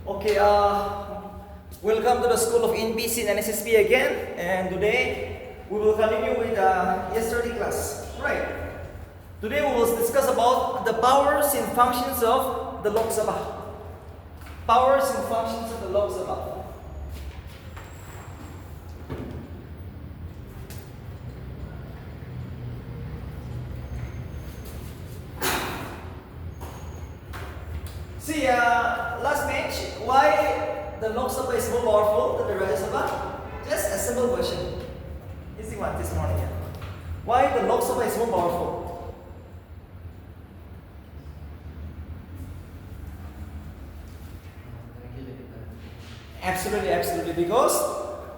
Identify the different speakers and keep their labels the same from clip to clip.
Speaker 1: Okay, welcome to the School of NBC and SSP again. And today we will continue with yesterday class. Right. Today we will discuss about the powers and functions of the Loksabha. Powers and functions of the Loksabha. See, last match, why the Loksabha is more powerful than the Rajya Sabha? Just a simple question. Easy one this morning. Why the Loksabha is more powerful? Absolutely. Because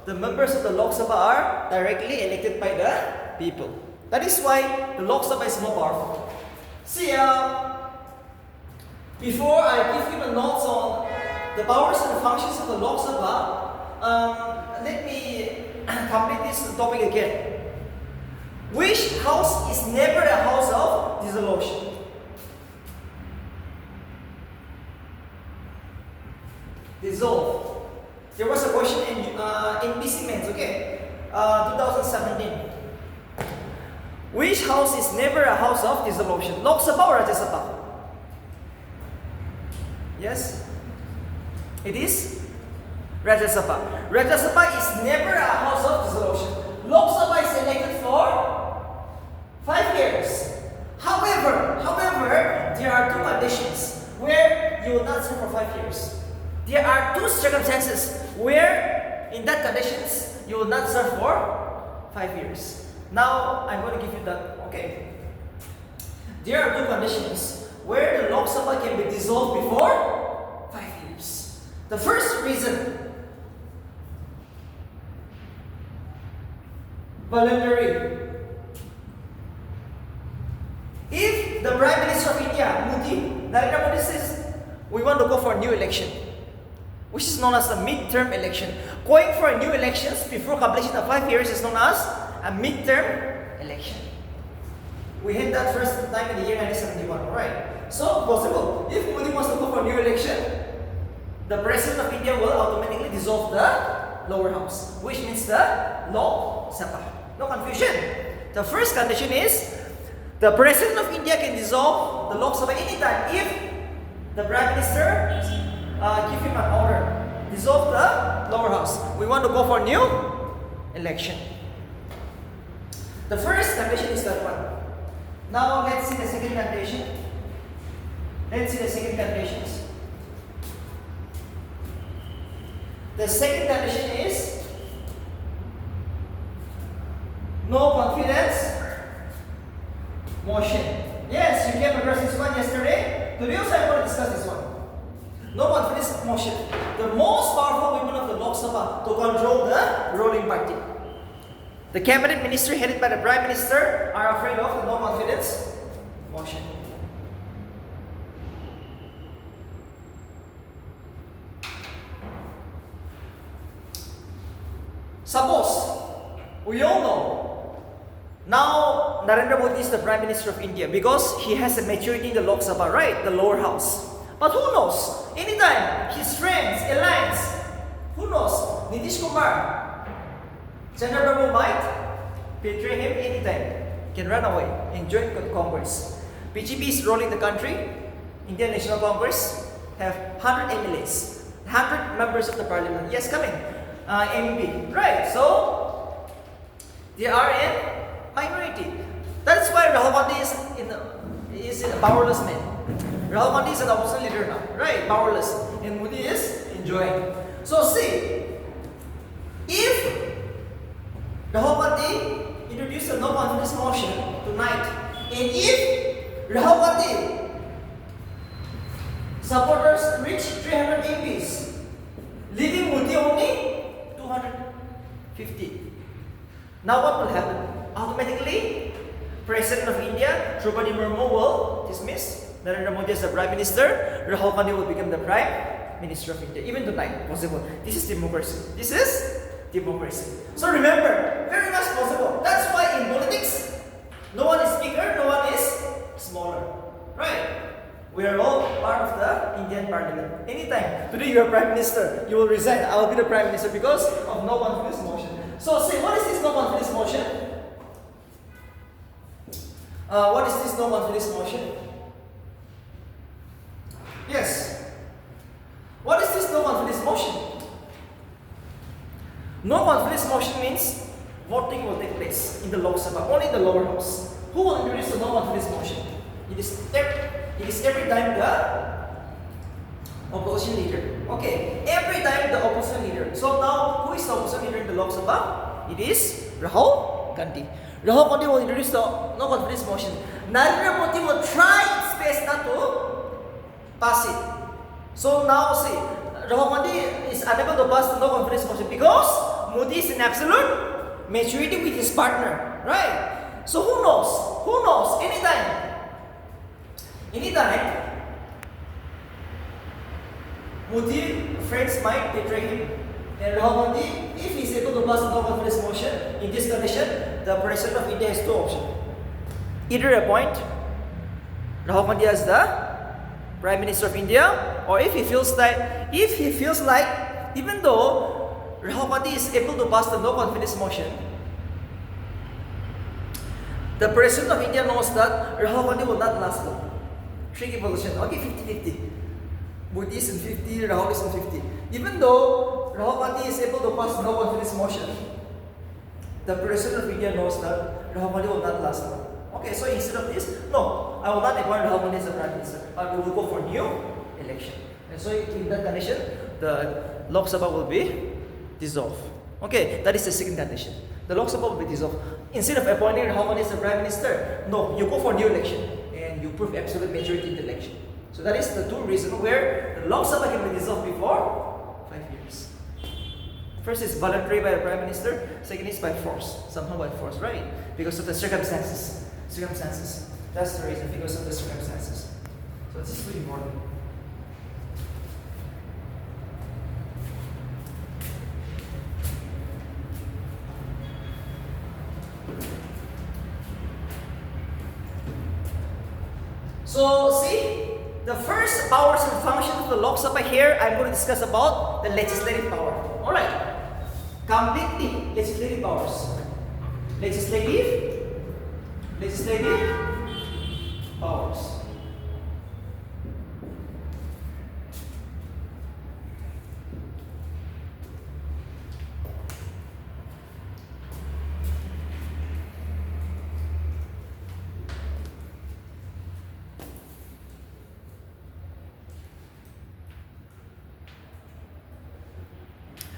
Speaker 1: the members of the Lok Sabha are directly elected by the people. That is why the Lok Sabha is more powerful. See, before I give you the notes on the powers and functions of the Lok Sabha, let me complete this topic again. Which house is never a house of dissolution? Dissolve. There was a question in BC Men's, okay? 2017. Which house is never a house of dissolution? Lok Sabha or Rajya Sabha? Yes? It is Rajya Sabha. Rajya Sabha is never a house of dissolution. Lok Sabha is elected for 5 years. However, there are two conditions where you will not serve for 5 years. There are two circumstances where, in that conditions, you will not serve for 5 years. Now, I'm going to give you that. Okay. There are two conditions where the Lok Sabha can be dissolved before 5 years. The first reason, voluntary. If the Prime Minister of India, Narendra Modi says, we want to go for a new election, which is known as a mid-term election. Going for a new elections before completion of 5 years is known as a mid-term election. We had that first time in the year 1971, right? So possible. If Modi wants to go for a new election, the President of India will automatically dissolve the lower house, which means the Lok Sabha. No confusion. The first condition is the President of India can dissolve the Lok Sabha anytime if the Prime Minister give him an order. Dissolve the lower house. We want to go for a new election. The first condition is that one. Now let's see the second condition. Let's see the second conditions. The second condition is no confidence motion. Yes, you came across this one yesterday. Today also I'm going to discuss this one. No confidence motion. The most powerful weapon of the Lok Sabha to control the ruling party. The cabinet ministry headed by the Prime Minister are afraid of the no confidence motion. Suppose, we all know, now Narendra Modi is the Prime Minister of India because he has a majority in the Lok Sabha, right? The lower house. But who knows? Anytime his friends, alliance, who knows? Nitish Kumar, Chandrababu might betray him anytime. Can run away and join Congress. BJP is ruling the country. Indian National Congress have 100 MLAs, 100 members of the parliament. Yes, coming. MP. Right. So they are in minority. That's why Rahul Gandhi is a powerless man. Rahul Gandhi is an opposition leader now. Right. Powerless. And Modi is enjoying. So see, if Rahul Gandhi introduced a no confidence motion tonight, and if Rahul Gandhi supporters reach 300 MPs, leaving Modi only 250. Now what will happen? Automatically, President of India, Draupadi Murmu will dismiss Narendra Modi as the Prime Minister. Rahul Gandhi will become the Prime Minister of India. Even tonight, possible. This is democracy. This is democracy. So remember, very much possible. That's why in politics, no one is bigger, no one is smaller. Right? We are all part of the Indian Parliament. Anytime today you are Prime Minister, you will resign. I will be the Prime Minister because of no confidence motion. So say, what is this no confidence motion? What is this no confidence motion? Yes. What is this no confidence motion? No confidence motion means voting will take place in the Loksabha, only in the lower house. Who will introduce the no confidence motion? It is every time the opposition leader. Okay, every time the opposition leader. So now, who is the opposition leader in the Lok Sabha? It is Rahul Gandhi. Rahul Gandhi will introduce the no confidence motion. Narendra Modi will try its best not to pass it. So now see, Rahul Gandhi is unable to pass the no confidence motion because Modi is in absolute majority with his partner, right? So who knows? Who knows? Anytime, Modi friends might betray him. And Rahul Gandhi, if he is able to pass the no confidence motion in this condition, the President of India has two options. Either appoint Rahul Gandhi as the Prime Minister of India, or if he feels like, even though Rahul Gandhi is able to pass the no confidence motion, the President of India knows that Rahul Gandhi will not last long. Tricky position. Okay, 50-50. Modi is in 50, Rahul is in 50. Even though Rahul Gandhi is able to pass no confidence motion, the President of India knows that Rahul Gandhi will not last long. Okay, so instead of this, no, I will not appoint Rahul Gandhi as the Prime Minister. We will go for new election. And so in that condition, the Lok Sabha will be dissolved. Okay, that is the second condition. The Lok Sabha will be dissolved. Instead of appointing Rahul Gandhi as the Prime Minister, no, you go for new election and you prove absolute majority in the election. So that is the two reasons where the Lok Sabha can be dissolved before 5 years. First is voluntary by the Prime Minister. Second is by force, somehow by force, right? Because of the circumstances. That's the reason, because of the circumstances. So this is really important. So see, the first powers and functions of the Lok Sabha here, I'm going to discuss about the legislative power. Alright. Completely legislative powers. Legislative powers.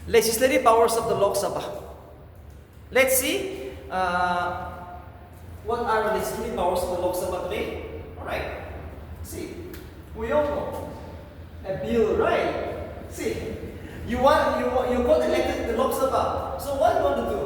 Speaker 1: Legislative powers of the Lok Sabha. Let's see what are the legislative powers of the Lok Sabha today. Alright. See, we all know a bill, right? See, you got elected in the Lok Sabha. So what do you want to do?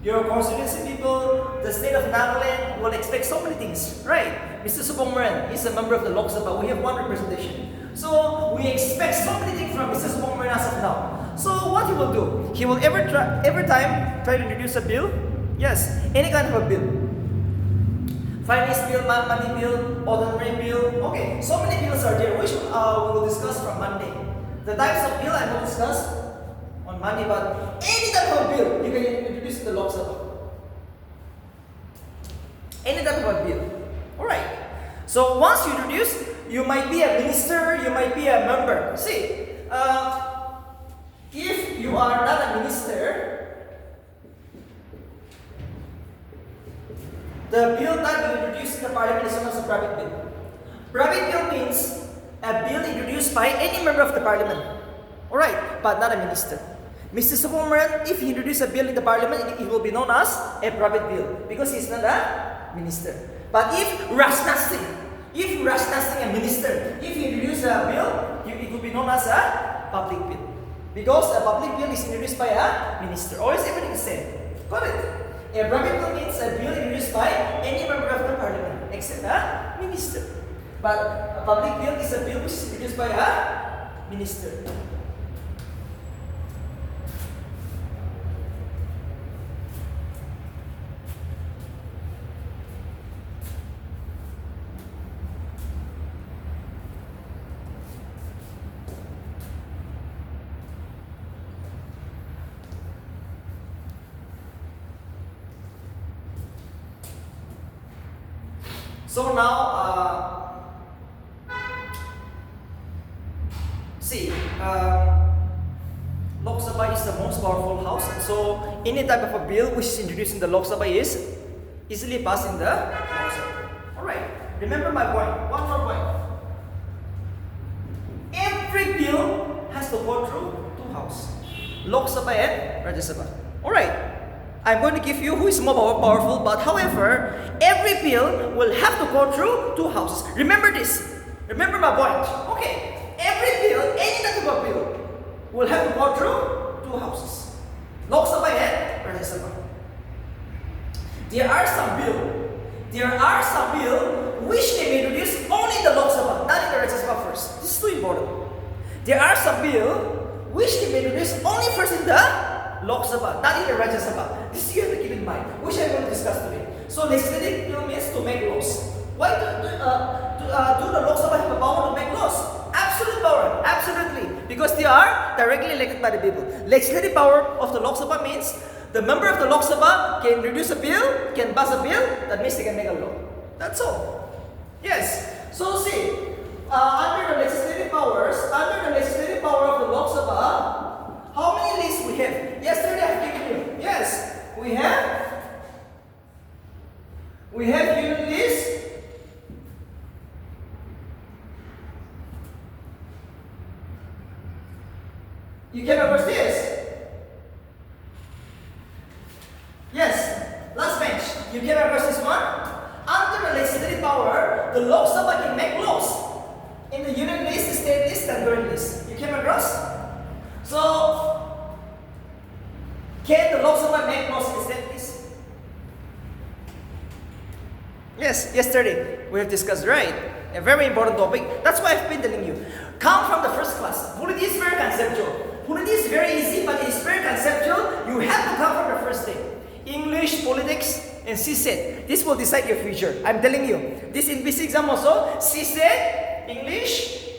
Speaker 1: Your constituency people, the state of Nagaland will expect so many things, right? Mr. Subramanian is a member of the Lok Sabha. We have one representation. So we expect so many things from Mr. Subramanian as of now. So what he will do? He will every time try to introduce a bill. Yes, any kind of a bill. Finance bill, money bill, ordinary bill. Okay, so many bills are there, which we will discuss from Monday. The types of bill I will discuss on Monday, but any type of bill you can introduce in the Lok Sabha. Any type of a bill. Alright. So once you introduce, you might be a minister, you might be a member. See, if you are not a minister, the bill that you introduce in the parliament is known as a private bill. Private bill means a bill introduced by any member of the parliament. Alright, but not a minister. Mr. Subramanian, if he introduces a bill in the parliament, it will be known as a private bill because he's not a minister. But if Rajnath Singh, a minister, if he introduces a bill, it will be known as a public bill. Because a public bill is introduced by a minister. Always everything is same. Got it? A private bill means a bill introduced by any member of the parliament except a minister. But a public bill is a bill which is introduced by a minister. So now, see, Lok Sabha is the most powerful house. So any type of a bill which is introduced in the Lok Sabha is easily passed in the Lok Sabha. Alright, remember my point. One more point. Every bill has to go through two houses, Lok Sabha and Rajya Sabha. Alright, I'm going to give you who is more powerful, but however, every bill will have to go through two houses. Remember this. Remember my point. Okay, every bill, any type of bill, will have to go through two houses, Lok Sabha and Rajya Sabha. There are some bill which can be introduced only in the Lok Sabha, not in the Rajya Sabha first. This is too important. There are some bill which can be introduced only first in the Lok Sabha, not in the Rajya Sabha. This you have to keep in mind, which I want to discuss today. So legislative bill means to make laws. Why do the Lok Sabha have the power to make laws? Absolute power, absolutely, because they are directly elected by the people. Legislative power of the Lok Sabha means the member of the Lok Sabha can introduce a bill, can pass a bill, that means they can make a law. That's all. Yes. So see, under the legislative power of the Lok Sabha, how many lists we have? Yesterday I've given you. Yes, we have unit list. You came across this? Yes. Last bench. You came across this one? Under the legislative power, the Lok Sabha can make laws in the union list, state list, and concurrent list. You came across? So, can the Lok Sabha make laws in the state list? Yes, yesterday we have discussed, right? A very important topic. That's why I've been telling you. Come from the first class. Polity is very conceptual. Polity is very easy, but it is very conceptual. You have to come from the first thing. English, politics, and CSET. This will decide your future. I'm telling you. This in BC exam also, CSET, English,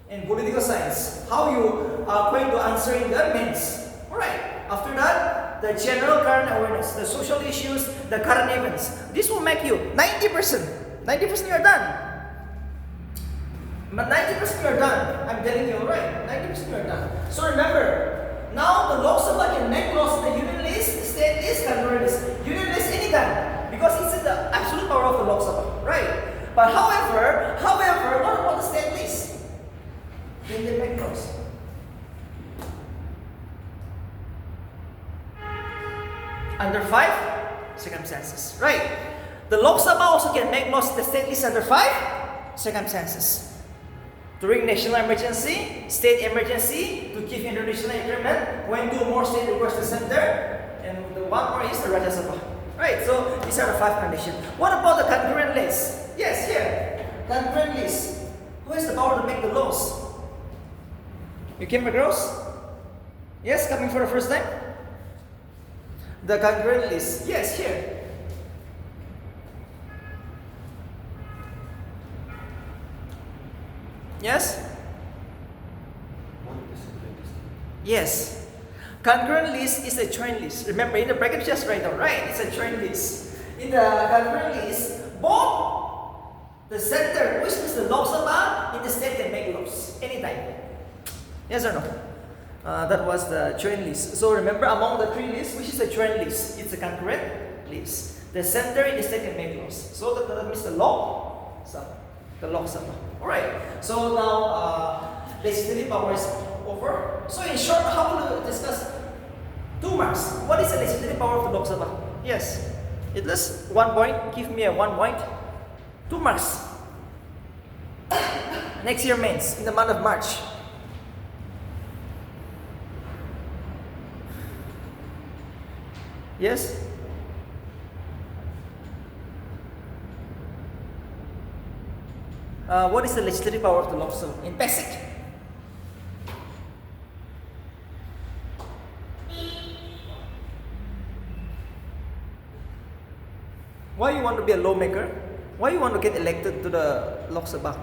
Speaker 1: and political science. How you are going to answer in the mains. Alright. After that, the general current awareness, the social issues, the current events. This will make you 90%. 90% you are done. But 90% you are done. I'm telling you, right? 90% you are done. So remember, now the Lok Sabha can make laws in the union list, state list, concurrent list. Union list anytime, because it's in the absolute power of the Lok Sabha, right? But however, what about the state list? Then they make laws. Under 5 circumstances, right? The Lok Sabha also can make laws in the state list under 5 circumstances. During national emergency, state emergency, to give international agreement, when two more states request the center, and the one more is the Rajya Sabha. Right, so these are the 5 conditions. What about the concurrent list? Yes, here. Concurrent list. Who has the power to make the laws? You came across? Yes, coming for the first time? The concurrent list. Yes, here. Yes? Yes. Concurrent list is a joint list. Remember, in the bracket just right now, right? It's a joint list. In the concurrent list, both the center, which is the Lok Sabha, in the state can make laws anytime. Yes or no? That was the joint list. So remember, among the 3 lists, which is a joint list? It's a concurrent list. The center in the state can make laws. So that means the Lok Sabha. The Lok Sabha. Alright. So now legislative power is over. So in short, how will we discuss 2 marks? What is the legislative power of the Lok Sabha? Yes. At least 1 point. Give me a 1 point. 2 marks. Next year mains in the month of March. Yes? What is the legislative power of the Lok Sabha in basic? Why you want to be a lawmaker? Why you want to get elected to the Lok Sabha?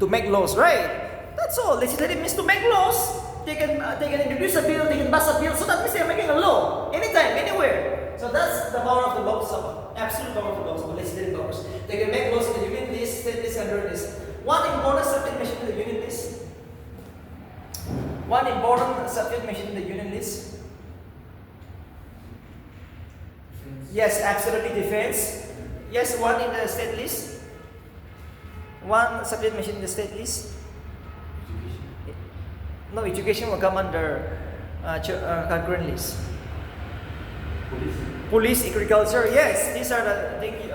Speaker 1: To make laws, right? That's all. Legislative means to make laws. They can introduce a bill, they can pass a bill, so that means they are making a law. Anytime, anywhere. So that's the power of the Lok Sabha. Absolute power of the Lok Sabha, legislative powers. They can make laws in the union list, state list, and federal list. One important subject mentioned in the union list. One important subject mentioned in the union list. Yes, absolutely defense. Yes, one in the state list. One subject mentioned in the state list. No, education will come under concurrent list. Police, agriculture, yes, these are the things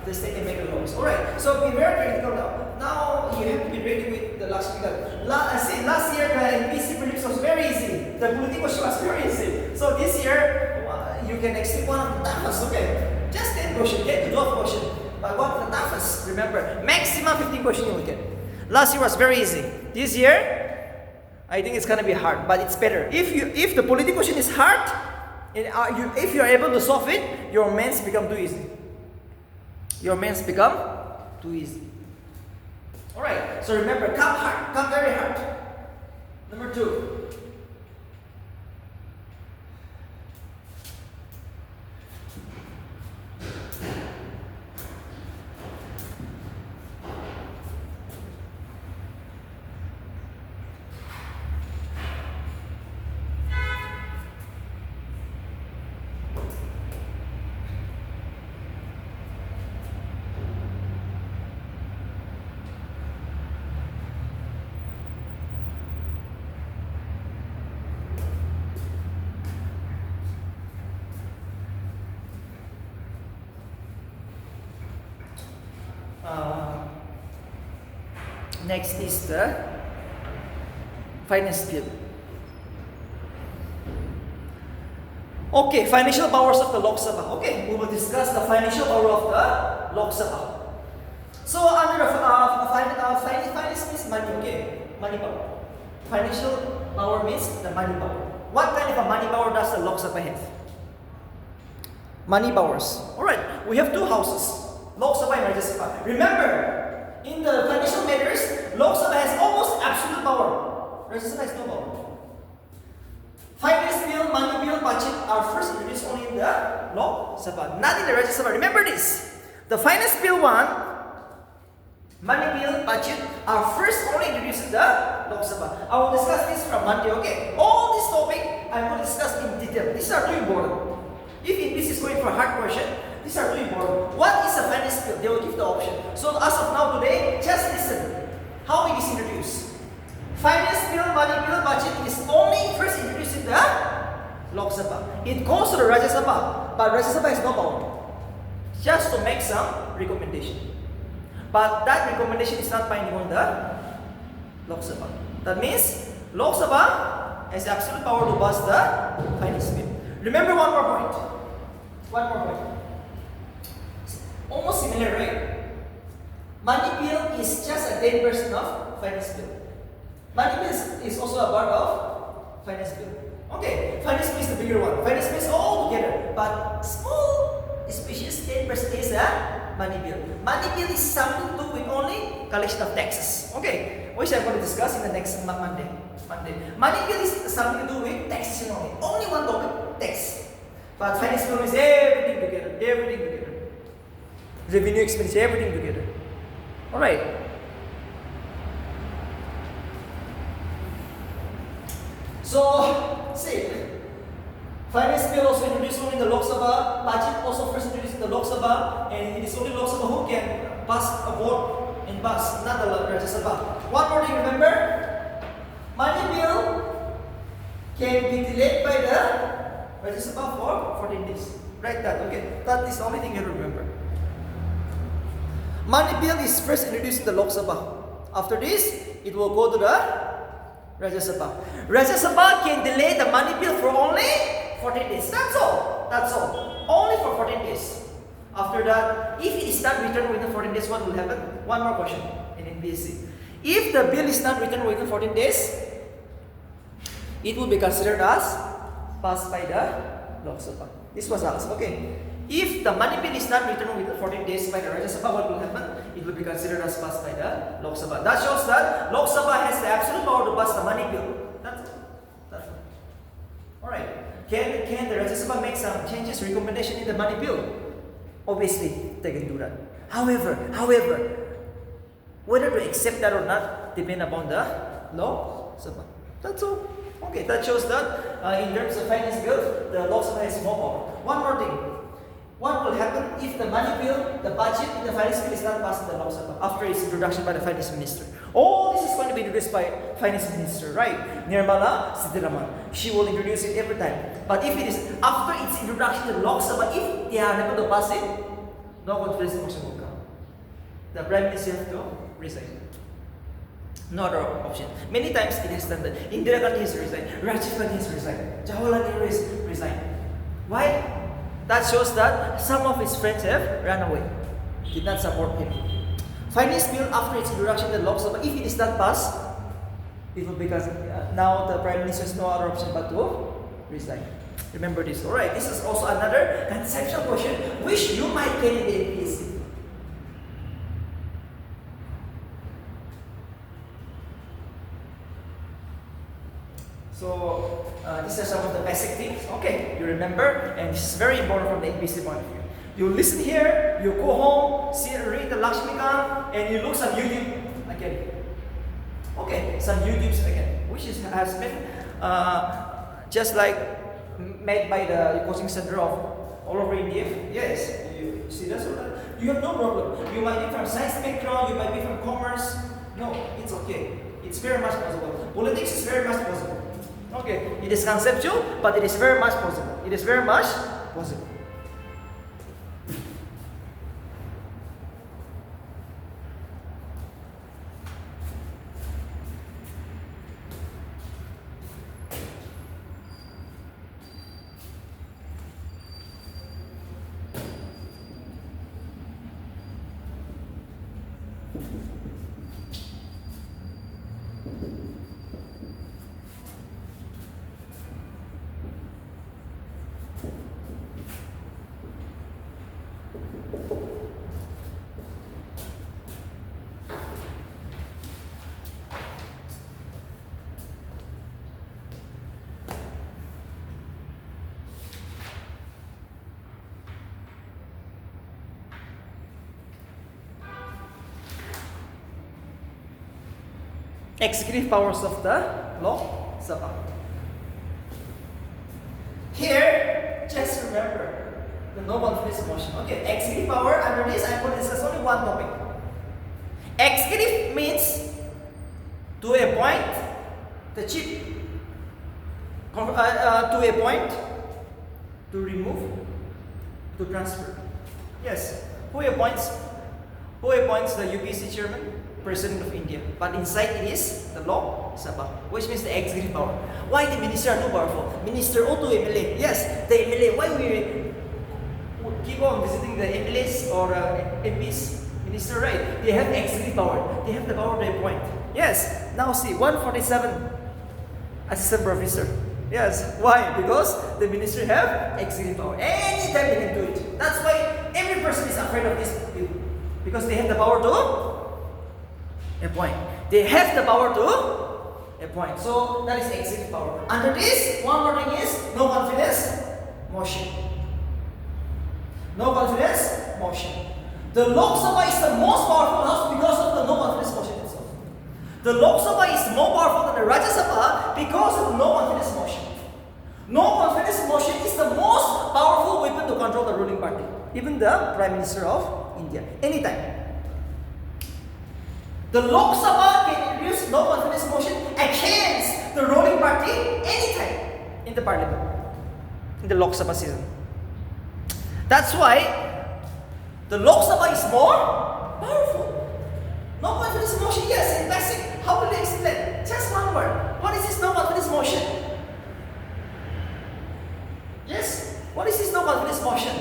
Speaker 1: the state can make the laws. Alright, so be very critical now. Now you have to be ready with the last week. Last year the NPC prelims was very easy. The political question was very easy. So this year you can expect one of the toughest, okay? Just 10 questions, 10 to 12 questions. But one of the toughest, remember, maximum 15 questions you will get. Last year was very easy. This year, I think it's gonna be hard, but it's better. If the political question is hard, if you are able to solve it, your mains become too easy. Your mains become too easy. Alright, so remember, come hard, come very hard. Number 2. Next is the finance bill. Okay, financial powers of the Lok Sabha. Okay, we will discuss the financial power of the Lok Sabha. So under the finance means money. Okay, money power. Financial power means the money power. What kind of a money power does the Lok Sabha have? Money powers. All right, we have 2 houses, Lok Sabha and Rajya Sabha. Remember, in the financial matters, Lok Sabha has almost absolute power. Rajya Sabha has no power. Finance bill, money bill, budget are first introduced only in the Lok Sabha, not in the Rajya Sabha. Remember this. The finance bill 1, money bill, budget are first only introduced in the Lok Sabha. I will discuss this from Monday, okay? All this topic I will discuss in detail. These are too important. If this is going for a hard question, these are too important. What is a finance bill? They will give the option. So as of now today, just listen how it is introduced. Finance bill, money bill, budget is only first introduced in the Lok Sabha. It goes to the Rajya Sabha, but Rajya Sabha has no power. Just to make some recommendation. But that recommendation is not binding on the Lok Sabha. That means Lok Sabha has absolute power to pass the finance bill. Remember one more point. One more point. Almost similar, right? Money bill is just a 10% of finance bill. Money bill is also a part of finance bill. Okay, finance bill is the bigger one. Finance bill is all together, but small species 10% is a money bill. Money bill is something to do with only collection of taxes. Okay, which I'm going to discuss in the next Monday. Money bill is something to do with taxes only. Only one topic, tax. But finance bill is everything together. Everything together. Revenue expense, everything together. Alright. So, see, finance bill also introduced only in the Lok Sabha, budget also first introduced in the Lok Sabha, and it is only Lok Sabha who can pass a vote and pass, not the Rajya Sabha. One more thing, remember, money bill can be delayed by the Rajya Sabha for 14 days. Write that, okay? That is the only thing you have to remember. Money bill is first introduced in the Lok Sabha. After this, it will go to the Rajya Sabha. Rajya Sabha can delay the money bill for only 14 days. That's all. That's all. Only for 14 days. After that, if it is not returned within 14 days, what will happen? One more question in NPSC. If the bill is not returned within 14 days, it will be considered as passed by the Lok Sabha. This was asked. Okay. If the money bill is not returned within 14 days by the Rajya Sabha, what will happen? It will be considered as passed by the Lok Sabha. That shows that Lok Sabha has the absolute power to pass the money bill. That's it. That's it. Alright. Can the Rajya Sabha make some changes, recommendation in the money bill? Obviously, they can do that. However, whether to accept that or not depend upon the Loksabha. That's all. Okay, that shows that in terms of finance bill, the Loksabha has more power. One more thing. What will happen if the money bill, the budget in the finance bill is not passed in the Loksabha after its introduction by the finance minister? All this is going to be introduced by finance minister, right? Nirmala Sitharaman. She will introduce it every time. But if it is after its introduction in the Loksabha, if they are unable to pass it, no confidence motion will come. The Prime Minister has to resign. No other option. Many times it has done that. Indira Gandhi has resigned. Rajiv Gandhi has resigned. Jawaharlal Nehru has resigned. Why? That shows that some of his friends have run away, did not support him. Finance bill after its introduction in the Lok Sabha, if it is not passed, it will because now the Prime Minister has no other option but to resign. Remember this, alright? This is also another conceptual question which you might get in the APSC. So these are some of the basic things. Okay, you remember, and this is very important from the APC point of view. You listen here, you go home, read the Lakshmikant, and you look some YouTube again. Okay, some YouTubes again, which has been just like made by the coaching center of all over India. Yes, you see that? You have no problem. You might be from science background, you might be from commerce. No, it's okay. It's very much possible. Politics is very much possible. Okay, it is conceptual, but it is very much possible. It is very much possible. Executive powers of the Lok Sabha. Here, just remember the no confidence motion. Okay, executive power, under this I'm going to discuss only one topic. Executive means to appoint the chief, to appoint, to remove, to transfer. Yes, who appoints the UPSC chairman? President of India, but inside it is the Lok Sabha, which means the executive power. Why the minister are too powerful? Minister or to MLA? Yes, the MLA. Why we keep on visiting the MLAs or MPs? Minister, right? They have executive power. They have the power to appoint. Yes. Now see, 147 assistant professor. Yes. Why? Because the ministry have executive power. Anytime they can do it. That's why every person is afraid of this people, because they have the power to appoint. They have the power to appoint. So that is executive power. Under this, one more thing is no confidence motion. No confidence motion. The Lok Sabha is the most powerful house because of the no confidence motion itself. The Lok Sabha is more powerful than the Rajya Sabha because of the no confidence motion. No confidence motion is the most powerful weapon to control the ruling party. Even the Prime Minister of India. Anytime. The Lok Sabha can introduce no confidence motion against the ruling party anytime in the parliament, in the Lok Sabha season. That's why the Lok Sabha is more powerful. No confidence motion, yes, in basic. How will they explain? Just one word. What is this no confidence motion? Yes, what is this no confidence motion?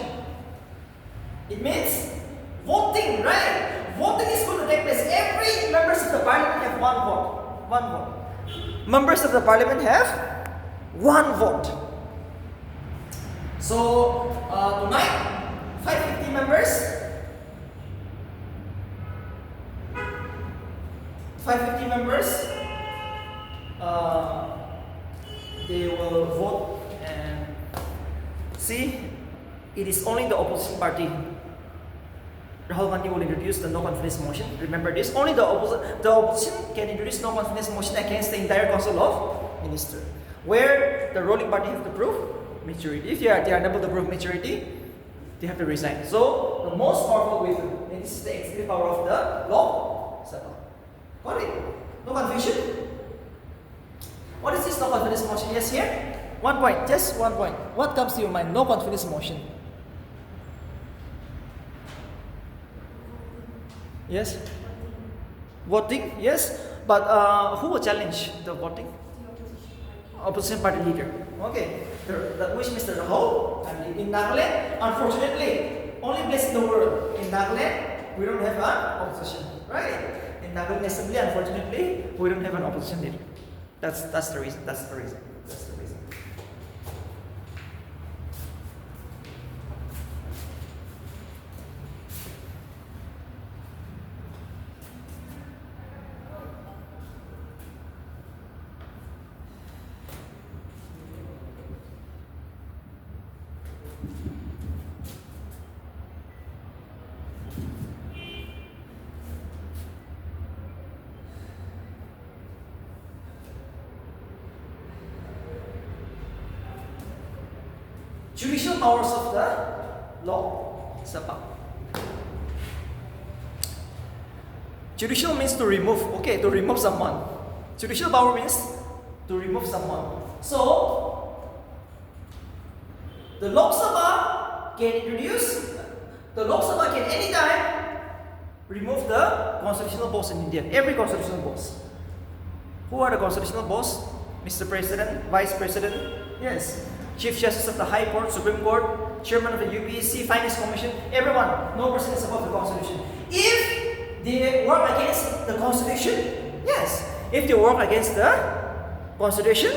Speaker 1: It means voting, right? Voting is going to take place. Every members of the parliament have one vote. One vote. Members of the parliament have one vote. So tonight, 550 members. 550 members. They will vote, and See, it is only the opposition party. Rahul Gandhi will introduce the no confidence motion. Remember this. Only the opposition can introduce no confidence motion against the entire Council of Ministers. Where the ruling party have to prove majority. If they are unable to prove majority, they have to resign. So the most powerful way to, this is the executive power of the Lok Sabha. Got it? No confusion? What is this no confidence motion? Yes, here? 1 point, just 1 point. What comes to your mind? No confidence motion. Yes? Voting? Yes? But who will challenge the voting? Opposition party leader. Okay. Which Mr. Rahul? And in Nagaland, unfortunately, only place in the world. In Nagaland, we don't have an opposition. Right? In Nagaland Assembly, unfortunately, we don't have an opposition leader. That's the reason. That's the reason. That's the reason. Judicial powers of the Lok Sabha. Judicial means to remove, okay, to remove someone. Judicial power means to remove someone. So, the Lok Sabha can introduce, the Lok Sabha can anytime remove the constitutional boss in India, every constitutional boss. Who are the constitutional boss? Mr. President, Vice President, yes. Chief Justice of the High Court, Supreme Court, Chairman of the UPSC, Finance Commission, everyone, no person is above the Constitution. If they work against the Constitution, yes. If they work against the Constitution,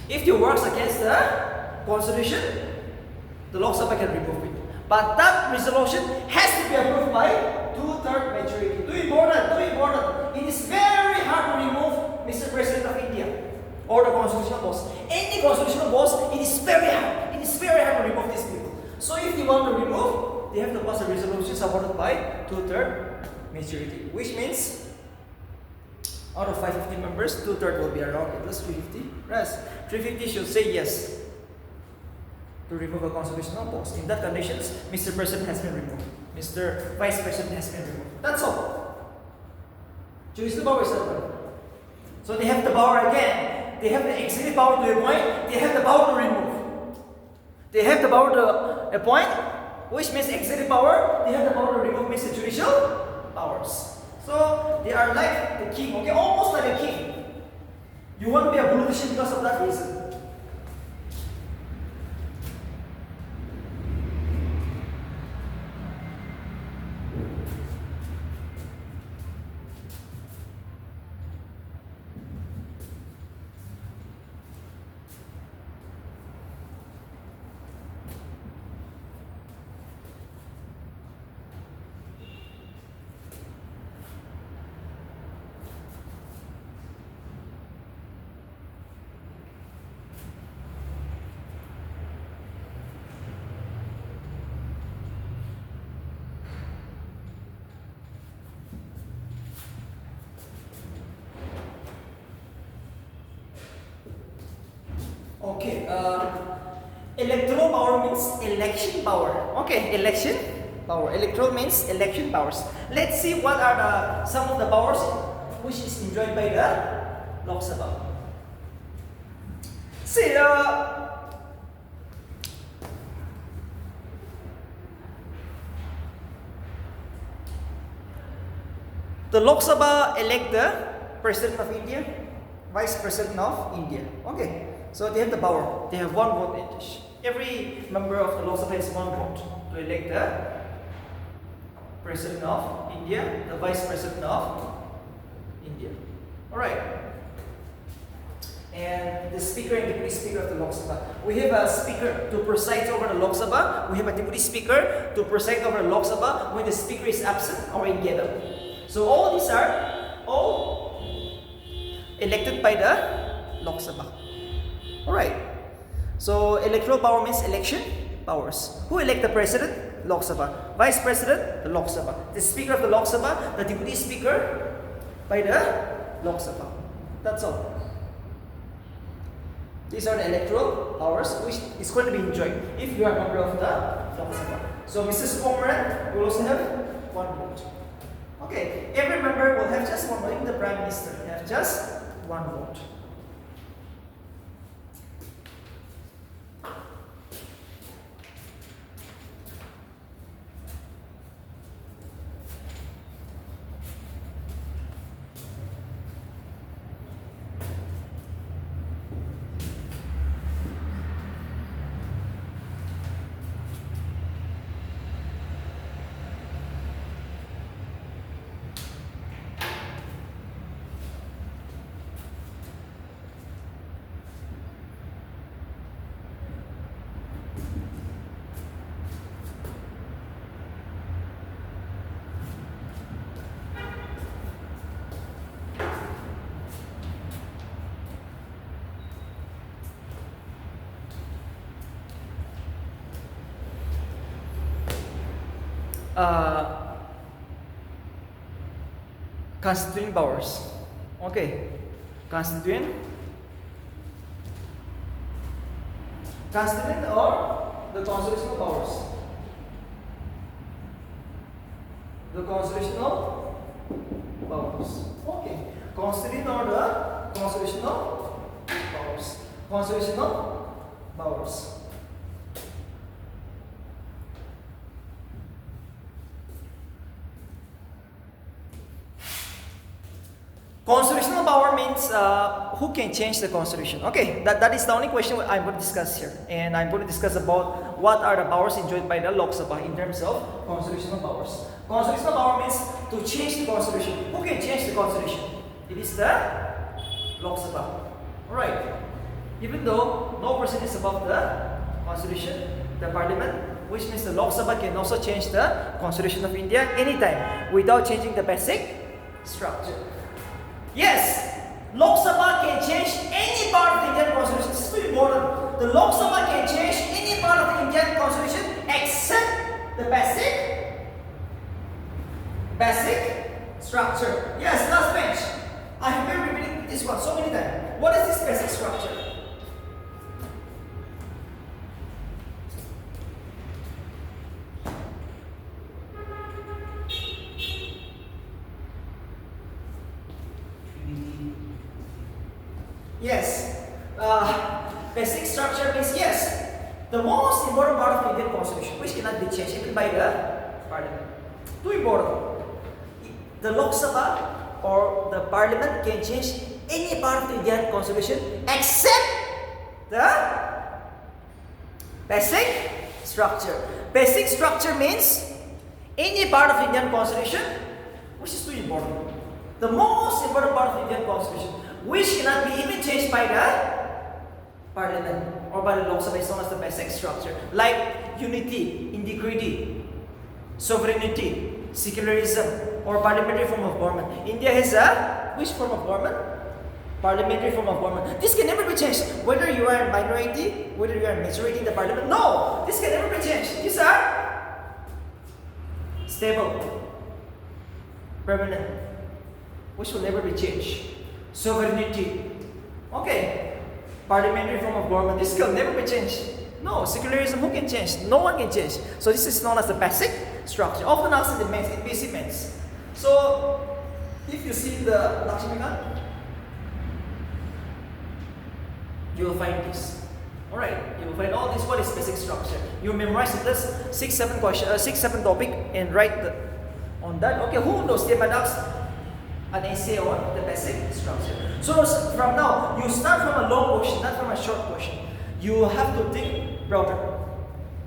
Speaker 1: if they work against the Constitution, the Lok Sabha can remove it. But that resolution has to be approved by 2/3 majority. Too important. It is very hard to remove Mr. President of India. Or the constitutional boss. Any constitutional boss, it is very hard. It is very hard to remove these people. So if they want to remove, they have to pass a resolution supported by 2/3 majority. Which means, out of 550 members, 2/3 will be around at least 350. Rest 350 should say yes to remove a constitutional boss. In that conditions, Mr. President has been removed. Mr. Vice President has been removed. That's all. Judicial power is open. So they have the power again. They have the executive power to appoint, they have the power to remove. They have the power to appoint, which means executive power, they have the power to remove means the judicial powers. So they are like the king, okay, almost like a king. You want to be a politician because of that reason. Okay, electoral power means election power. Okay, election power. Electoral means election powers. Let's see what are some of the powers which is enjoyed by the Lok Sabha. See, the Lok Sabha elect the President of India, Vice President of India. Okay. So they have the power. They have 1 vote each. Every member of the Lok Sabha has 1 vote to elect the President of India, the Vice President of India. Alright. And the Speaker and Deputy Speaker of the Lok Sabha. We have a Speaker to preside over the Lok Sabha. We have a Deputy Speaker to preside over the Lok Sabha when the Speaker is absent or engaged. So all these are all elected by the Lok Sabha. Alright. So electoral power means election powers. Who elect the president? Lok Sabha. Vice president? The Lok Sabha. The speaker of the Lok Sabha, the deputy speaker by the Lok Sabha. That's all. These are the electoral powers which is going to be enjoyed if you are a member of the Lok Sabha. So Mrs. Comrade will also have 1 vote. Okay, every member will have just 1 vote. Even the Prime Minister will have just 1 vote. Constituent powers. Okay, constituent or the constitutional powers. The constitutional powers. Okay, constituent or the constitutional powers. Constitutional powers. Constitutional power means who can change the constitution. Okay, that is the only question I'm going to discuss here. And I'm going to discuss about what are the powers enjoyed by the Lok Sabha in terms of constitutional powers. Constitutional power means to change the constitution. Who can change the constitution? It is the Lok Sabha. Alright. Even though no person is above the constitution, the parliament, which means the Lok Sabha can also change the constitution of India anytime without changing the basic structure. Yes, Lok Sabha can change any part of the Indian constitution. This is very important. The Lok Sabha can change any part of the Indian constitution except the basic structure. Yes, last bench. I have been repeating this one so many times. What is this basic structure? Yes, basic structure means yes, the most important part of the Indian constitution, which cannot be changed even by the parliament. Too important. The Lok Sabha or the parliament can change any part of the Indian constitution except the basic structure. Basic structure means any part of the Indian constitution, which is too important. The most important part of the Indian constitution, which cannot be even changed by the parliament or by the Lok Sabha, is known as the basic structure. Like unity, integrity, sovereignty, secularism, or parliamentary form of government. India has a which form of government? Parliamentary form of government. This can never be changed. Whether you are a minority, whether you are a majority in the parliament, no, this can never be changed. These are stable, permanent, which will never be changed. Sovereignty. Okay. Parliamentary form of government. This can never be changed. No. Secularism, who can change? No one can change. So this is known as the basic structure. Often asked in the mains, in basic mains. So if you see the Lakshmika, you will find this. Alright, you will find all this. What is basic structure? You memorize this 6-7 topic and write on that. Okay, who knows? They might ask an essay on the basic structure. So from now, you start from a long question, not from a short question. You have to think broader,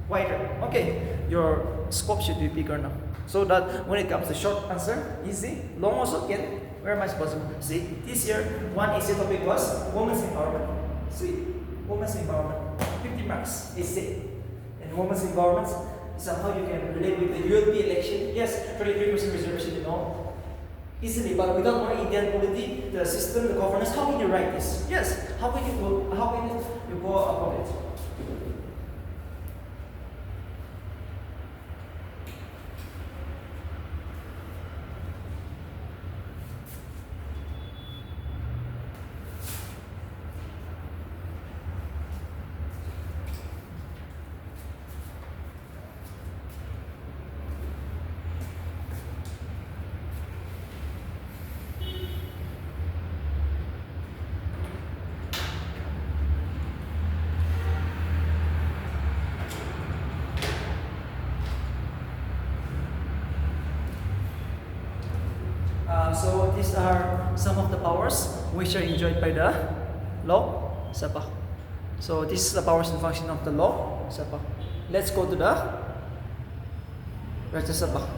Speaker 1: wider. Okay, your scope should be bigger now. So that when it comes to short answer, easy. Long also can, very much possible. See, this year, one essay topic was women's empowerment. See, women's empowerment, 50 marks essay. And women's empowerment, somehow you can relate with the ULP election. Yes, 33% reservation, you know. easily, but without knowing Indian polity, the system, the governance, how can you write this? Yes, how can you go about it? So these are some of the powers which are enjoyed by the Lok Sabha. So this is the powers and function of the Lok Sabha. Let's go to the Rajya Sabha.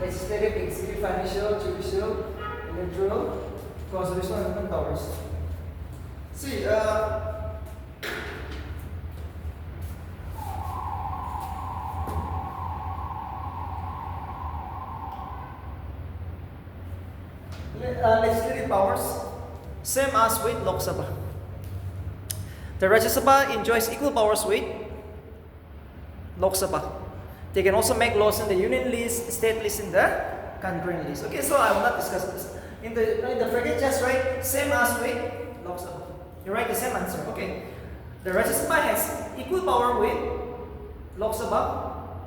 Speaker 1: Legislative, executive, financial, judicial, electoral, constitutional, and human powers. See, legislative powers, same as with Lok Sabha. The Rajya Sabha enjoys equal powers with Lok Sabha. They can also make laws in the union list, state list, in the concurrent list. Okay, so I will not discuss this. In the bracket, just write same as with Lok Sabha. You write the same answer. Okay. The Rajya Sabha has equal power with Lok Sabha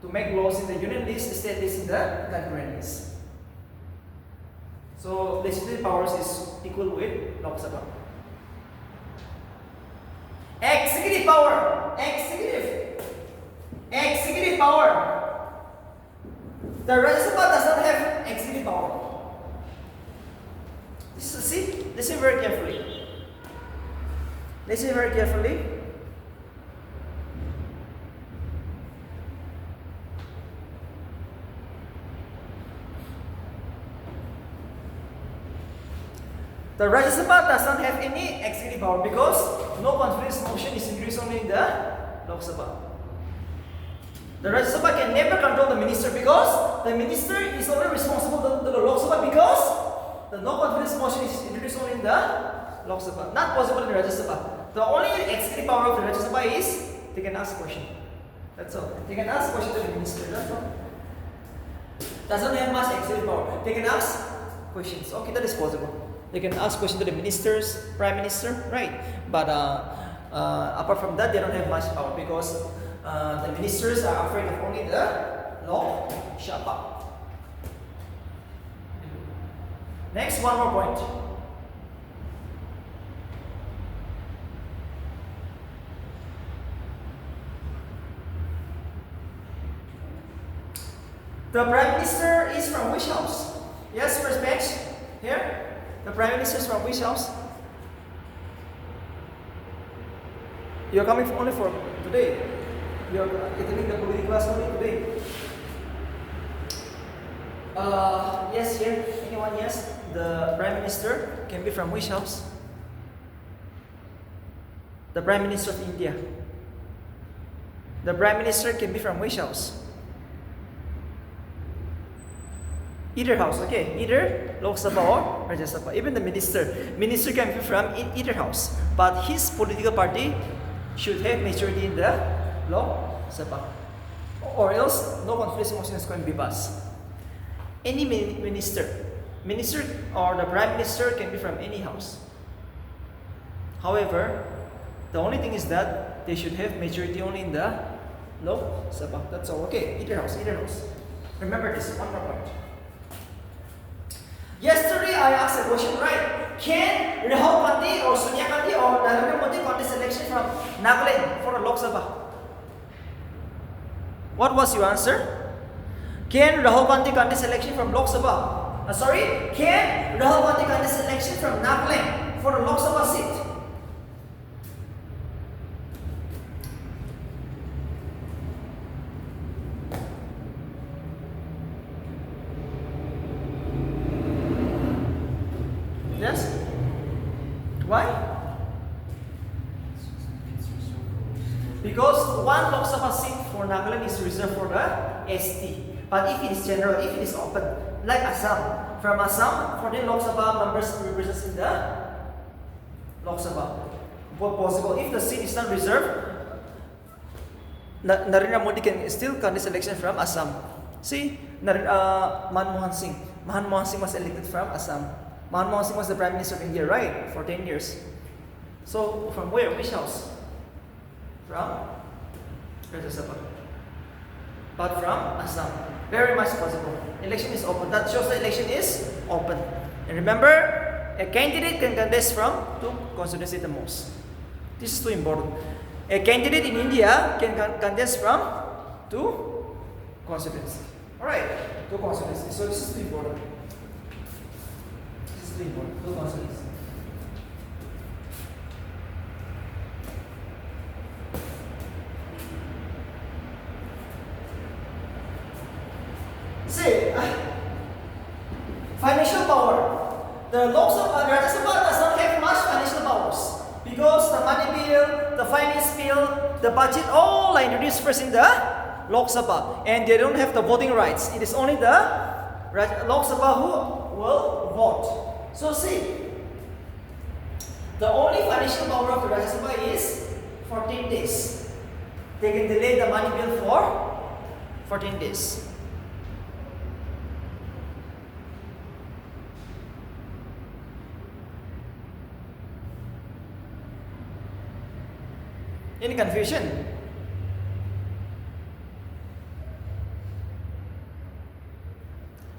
Speaker 1: to make laws in the union list, state list, in the concurrent list. So legislative powers is equal with Lok Sabha. Executive power. Executive power. The Rajya Sabha does not have executive power. Listen very carefully. Listen very carefully. The Rajya Sabha does not have any executive power because no confidence motion is introduced only in the Lok Sabha. The Rajya Sabha can never control the minister because the minister is only responsible to the Lok Sabha because the no confidence motion is introduced only in the Lok Sabha. Not possible in the Rajya Sabha. The only executive power of the Rajya Sabha is they can ask question. That's all. They can ask question to the minister. That's all. Doesn't have much executive power. They can ask questions. Okay, that is possible. They can ask questions to the ministers, prime minister, right? But apart from that, they don't have much power because the ministers are afraid of only the Lok Sabha. Next, one more point. The prime minister is from which house? Yes, first page. Here. The prime minister is from which house? You're coming only for today. You're attending the political class only today. Yes, here. Anyone? Yes. The prime minister can be from which house? The Prime Minister of India. The Prime Minister can be from which house? Either house, okay? Either Lok Sabha or Rajya Sabha. Even the minister can be from either house. But his political party should have majority in the Lok Sabha. Or else, no confidence motion is going to be passed. Any minister or the Prime Minister can be from any house. However, the only thing is that they should have majority only in the Lok Sabha. That's all. Okay, either house. Remember this, one more point. Yesterday I asked a question, right? Can Rahul Gandhi or Sonia Gandhi or Narendra Modi contest election from Nagaland for the Lok Sabha? What was your answer? Can Rahul Gandhi contest election from Lok Sabha? Can Rahul Gandhi contest election from Nagaland for the Lok Sabha seat? Yes? Why? Because one Lok Sabha seat for Nagaland is reserved for the ST. But if it is general, if it is open, like Assam, from Assam, 14 Lok Sabha members represents in the Lok Sabha. What possible? If the seat is not reserved, Narendra Modi can still contest election from Assam. See, Manmohan Singh. Manmohan Singh was elected from Assam. Manmohan Singh was the Prime Minister of India, right? For 10 years. So, from where? Which house? From Rajya Sabha. But from Assam. Very much possible. Election is open. That shows the election is open. And remember, a candidate can contest from two constituencies the most. This is too important. A candidate in India can contest from two constituencies. Alright, two constituencies. So this is too important. Two constituencies. See, financial power. The Lok Sabha, Rajya Sabha does not have much financial powers because the money bill, the finance bill, the budget, all are introduced first in the Lok Sabha, and they don't have the voting rights. It is only the Lok Sabha who will vote. So see, the only financial power of the Rajya Sabha is 14 days. They can delay the money bill for 14 days. Any confusion?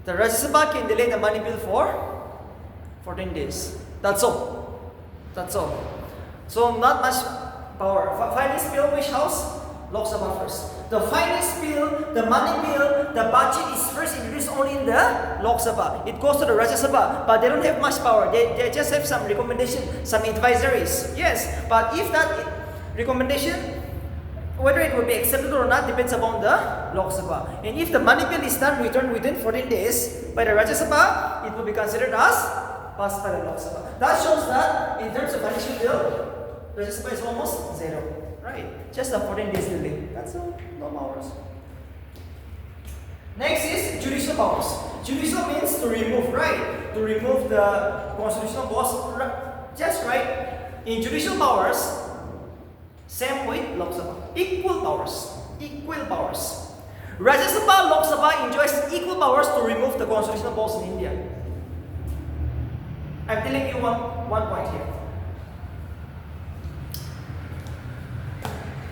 Speaker 1: The Rajya Sabha can delay the money bill for 14 days. That's all. So not much power. Finance bill, which house? Lok Sabha first. The finance bill, the money bill, the budget is first introduced only in the Lok Sabha. It goes to the Rajya Sabha, but they don't have much power. They just have some recommendation, some advisories. Yes, but if that recommendation, whether it will be accepted or not, depends upon the Lok Sabha. And if the money bill is not returned within 14 days by the Rajya Sabha, it will be considered as passed by the Lok Sabha. That shows that in terms of financial bill, Rajya Sabha is almost zero. Right? Just a 14 days delay. That's all. No powers. Next is judicial powers. Judicial means to remove, right? To remove the constitutional boss. Just right. In judicial powers, same with Lok Sabha. Equal powers. Rajya Sabha, Lok Sabha enjoys equal powers to remove the constitutional boss in India. I'm telling you one point here.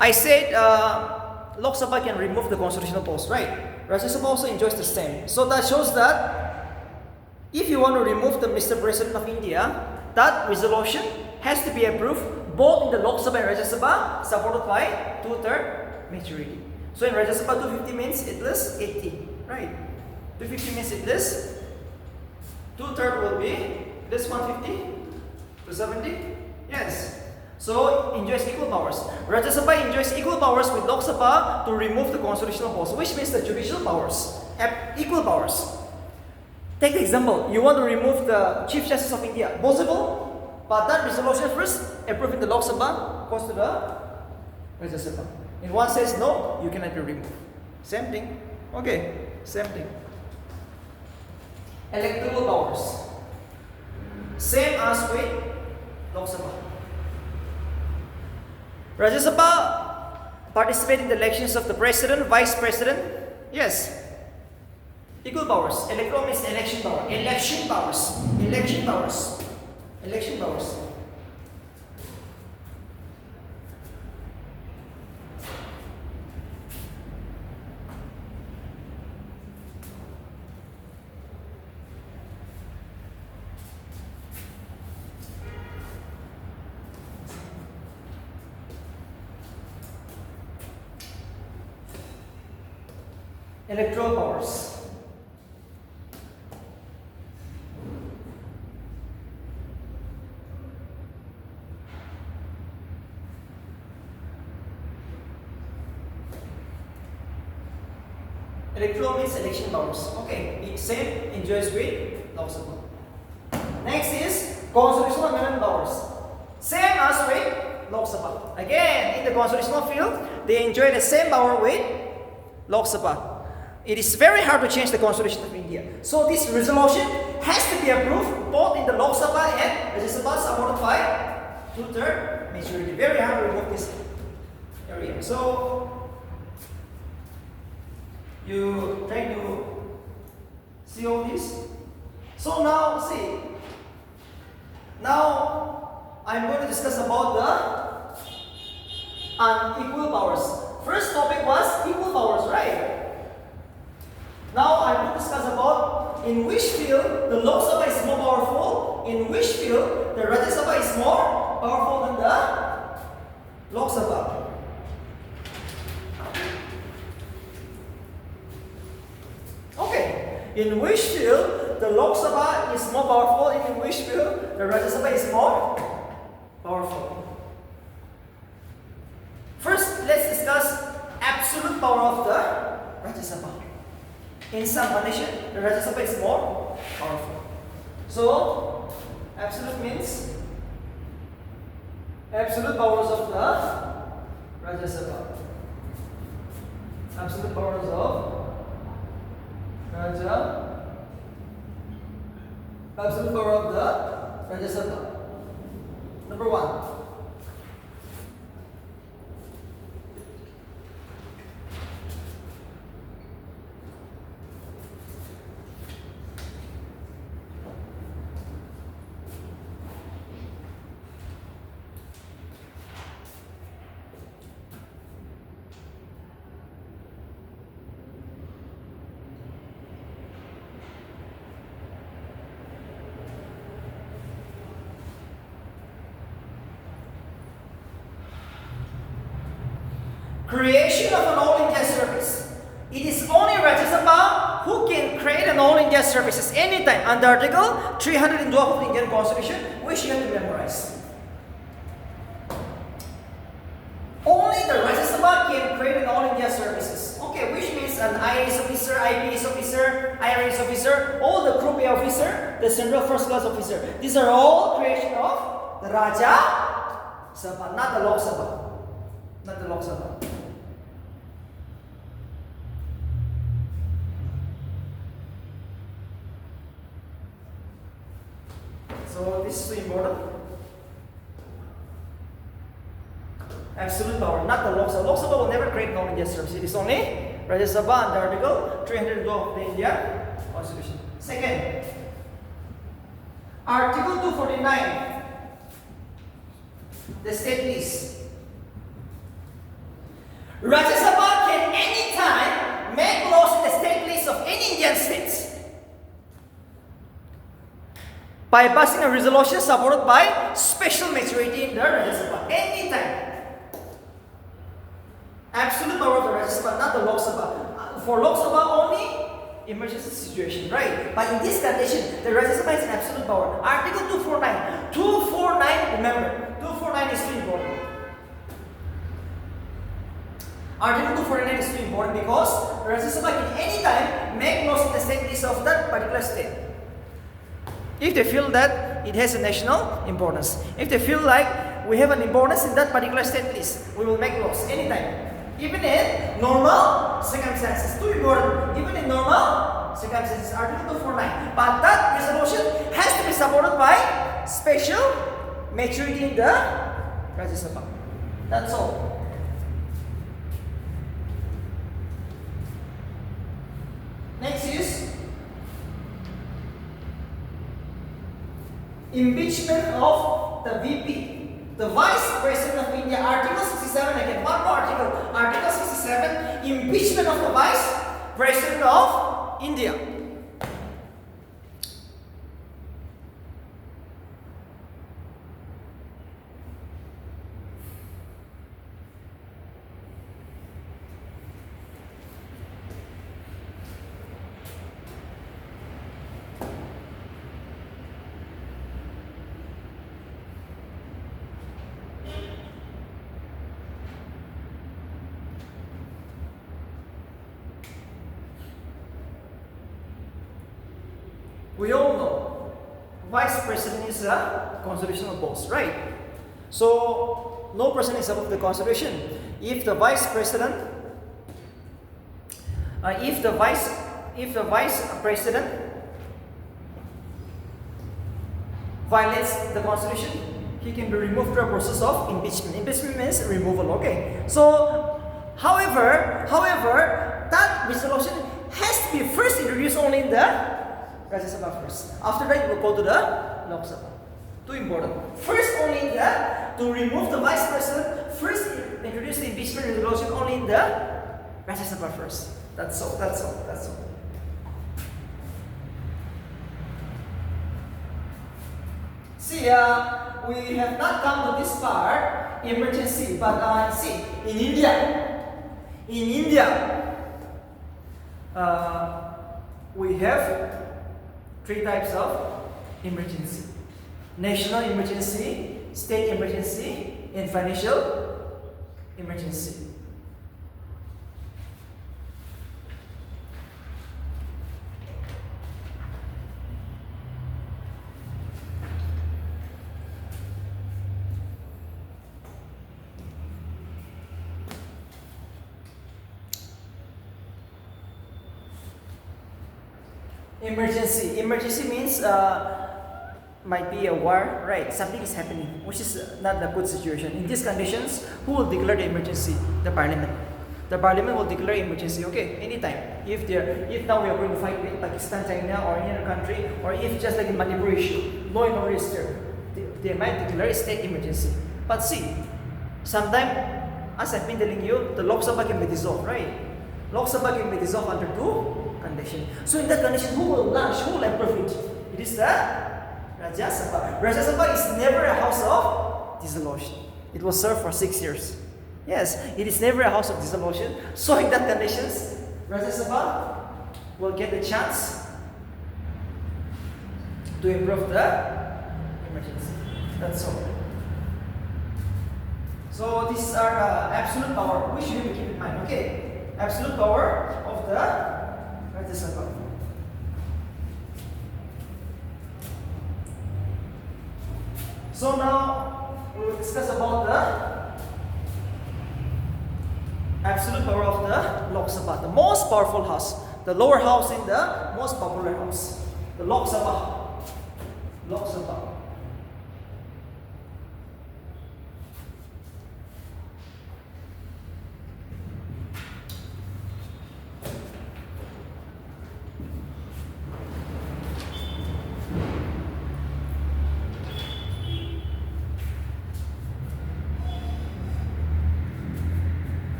Speaker 1: I said Lok Sabha can remove the constitutional post, right? Rajya Sabha also enjoys the same. So that shows that if you want to remove the Mr. President of India, that resolution has to be approved both in the Lok Sabha and Rajya Sabha, supported by 2/3 majority. So in Rajya Sabha, 250 means at least 80, right? 250 means at least 2/3 will be this 150 to 70. Yes. So enjoys equal powers. Rajya Sabha enjoys equal powers with Lok Sabha to remove the constitutional post, which means the judicial powers have equal powers. Take the example. You want to remove the Chief Justice of India. Possible, but that resolution first approved in the Lok Sabha, goes to the Rajya Sabha. If one says no, you cannot be removed. Same thing. Okay, same thing. Electoral powers. Same as with Lok Sabha. Rajya Sabha participate in the elections of the president, vice president. Yes. Equal powers. Electoral means election power. Election powers. Election powers. Election powers. Electoral powers. Electoral means election powers. Okay, same enjoys with Lok Sabha. Next is constitutional amendment powers. Same as with Lok Sabha. Again, in the constitutional field, they enjoy the same power with Lok Sabha. It is very hard to change the constitution of India. So this resolution has to be approved both in the Lok Sabha and Rajya Sabha supported by 2/3 majority. Very hard to remove this area. So you try to see all this. So now see. Now I'm going to discuss about the unequal powers. First topic was equal powers, right? Now I'm going to discuss about in which field the Lok Sabha is more powerful, in which field the Rajya Sabha is more powerful than the Lok Sabha. Okay, in which field the Lok Sabha is more powerful, and in which field the Rajya Sabha is more powerful. First, let's discuss absolute power of the Rajya Sabha. In some condition, the Rajya Sabha is more powerful. So, absolute means absolute powers of the Rajya Sabha. Absolute powers of Rajya. Absolute power of the Rajya Sabha. Number 1. Creation of an All India service. It is only Rajya Sabha who can create an All India services anytime under Article 312 of the Indian Constitution, which you have to memorize. Only the Rajya Sabha can create an All India services. Okay, which means an IAS officer, IPS officer, IRS officer, all the Group A officer, the Central First Class officer. These are all creation of the Rajya Sabha, not the Lok Sabha. Not the Lok Sabha. So this is so important. Absolute power, not the Lok Sabha. Lok Sabha will never create non-India service. It is only Rajya Sabha under Article 312 of the Indian Constitution. Second, Article 249, the state list. Rajya Sabha can anytime make laws in the state list of any Indian states by passing a resolution supported by special majority in the Rajya Sabha. Anytime. Absolute power of the Rajya Sabha, not the Lok Sabha. For Lok Sabha only emergency situation, right? But in this condition, the Rajya Sabha is an absolute power. Article 249. 249, remember, 249 is too important. Article 249 is too important because Rajya Sabha can anytime make laws in the state list of that particular state, if they feel that it has a national importance. If they feel like we have an importance in that particular state list. We will make laws anytime. Even in normal circumstances. Too important. Even in normal circumstances. Article 249. But that resolution has to be supported by special majority in the Rajya Sabha. That's all. Next is impeachment of the VP, the Vice President of India. Article 67 again. One more article. Article 67. Impeachment of the Vice President of India. We all know Vice President is a constitutional boss, right? So no person is above the Constitution. If the Vice President, if the Vice President violates the Constitution, he can be removed through a process of impeachment. Impeachment means removal. Okay. So, however, that resolution has to be first introduced only in the Rajya Sabha first. After that, it will go to the Loksabha. Too important. First, only in the to remove the Vice President. First, introduce the impeachment resolution only in the Rajya Sabha first. That's all. That's all. That's all. See, we have not come to this part, emergency, but see, in India, we have three types of emergency: national emergency, state emergency, and financial emergency. Emergency means might be a war, right? Something is happening, which is not a good situation. In these conditions, who will declare the emergency? The parliament. The parliament will declare emergency. Okay, anytime. If now we are going to fight with Pakistan, China, or any other country, or if just like in Manipur issue, law and order is there, they might declare a state emergency. But see, sometimes, as I've been telling you, the Lok Sabha can be dissolved, right? Lok Sabha can be dissolved under two condition. So in that condition, who will launch? Who will approve it? It is the Rajya Sabha. Rajya Sabha is never a house of dissolution. It was served for 6 years. Yes, it is never a house of dissolution. So in that conditions, Rajya Sabha will get the chance to approve the emergency. That's all. So these are absolute power. We should keep in mind. Okay. Absolute power of the Rajya Sabha. So now we will discuss about the absolute power of the Lok Sabha, the most powerful house, the lower house in the most popular house, the Lok Sabha. Lok Sabha.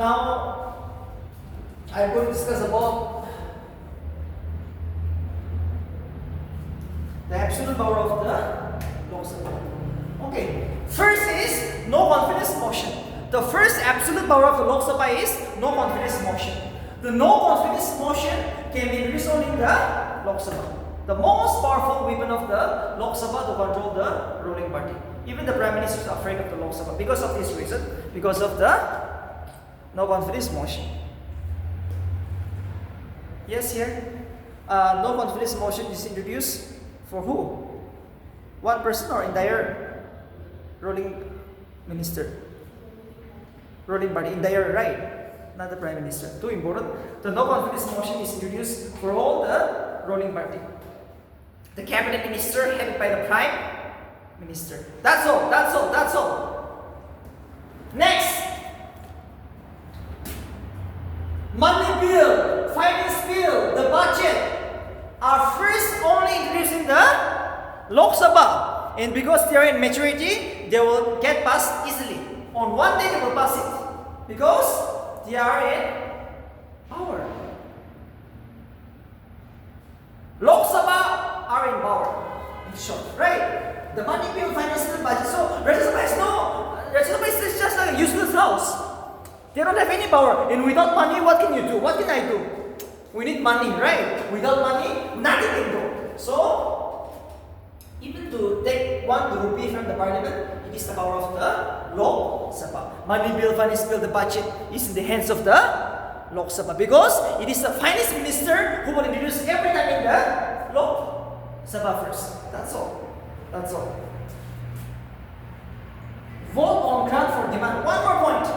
Speaker 1: Now, I'm going to discuss about the absolute power of the Lok Sabha. Okay, first is no confidence motion. The first absolute power of the Lok Sabha is no confidence motion. The no confidence motion can be introduced only in the Lok Sabha. The most powerful weapon of the Lok Sabha to control the ruling party. Even the Prime Minister is afraid of the Lok Sabha because of this reason, because of the no confidence motion. Yes, here. No confidence motion is introduced for who? One person or entire ruling minister? Ruling party, entire, right? Not the Prime Minister. Too important. The no confidence motion is introduced for all the ruling party. The cabinet minister headed by the Prime Minister. That's all. That's all. That's all. Next. Money bill, finance bill, the budget are first only introduced in the Lok Sabha, and because they are in maturity, they will get passed easily. On one day they will pass it because they are in power. Lok Sabha are in power. In short, right? The money bill, finance bill, budget. So Rajya Sabha is just like a useless house. They don't have any power. And without money, what can you do? What can I do? We need money, right? Without money, nothing can go. So, even to take 1 rupee from the parliament, it is the power of the Lok Sabha. Money bill, finance bill, the budget is in the hands of the Lok Sabha. Because it is the finance minister who will introduce every time in the Lok Sabha first. That's all. That's all. Vote on grant for demand. One more point.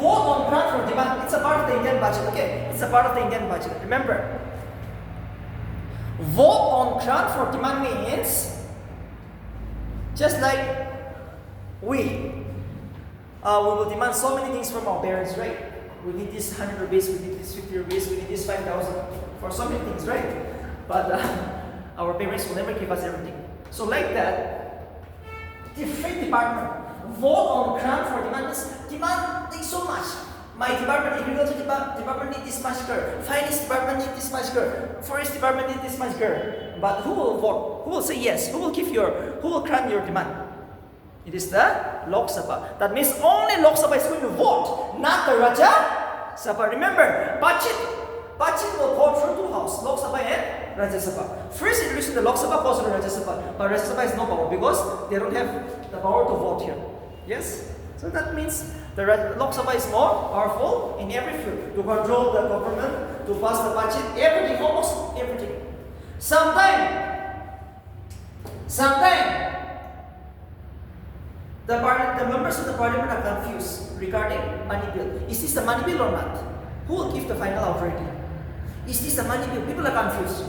Speaker 1: Vote on grant for demand. It's a part of the Indian budget, okay? It's a part of the Indian budget. Remember, vote on grant for demand means just like we will demand so many things from our parents, right? We need this 100 rupees, we need this 50 rupees, we need this 5,000 for so many things, right? But our parents will never give us everything. So like that, different department vote on grant for demand means demand takes so much. My department, agriculture department need this much girl. Finance department need this much girl. Forest department need this much girl. But who will vote? Who will say yes? Who will grant your demand? It is the Lok Sabha. That means only Lok Sabha is going to vote, not the Rajya Sabha. Remember, budget will go through 2 houses, Lok Sabha and Rajya Sabha. First introducing the Lok Sabha goes to the Rajya Sabha. But Rajya Sabha has no power because they don't have the power to vote here. Yes? So that means the Lok Sabha is more powerful in every field to control the government, to pass the budget, everything, almost everything. Sometimes the members of the parliament are confused regarding money bill. Is this the money bill or not? Who will give the final authority? Is this the money bill? People are confused.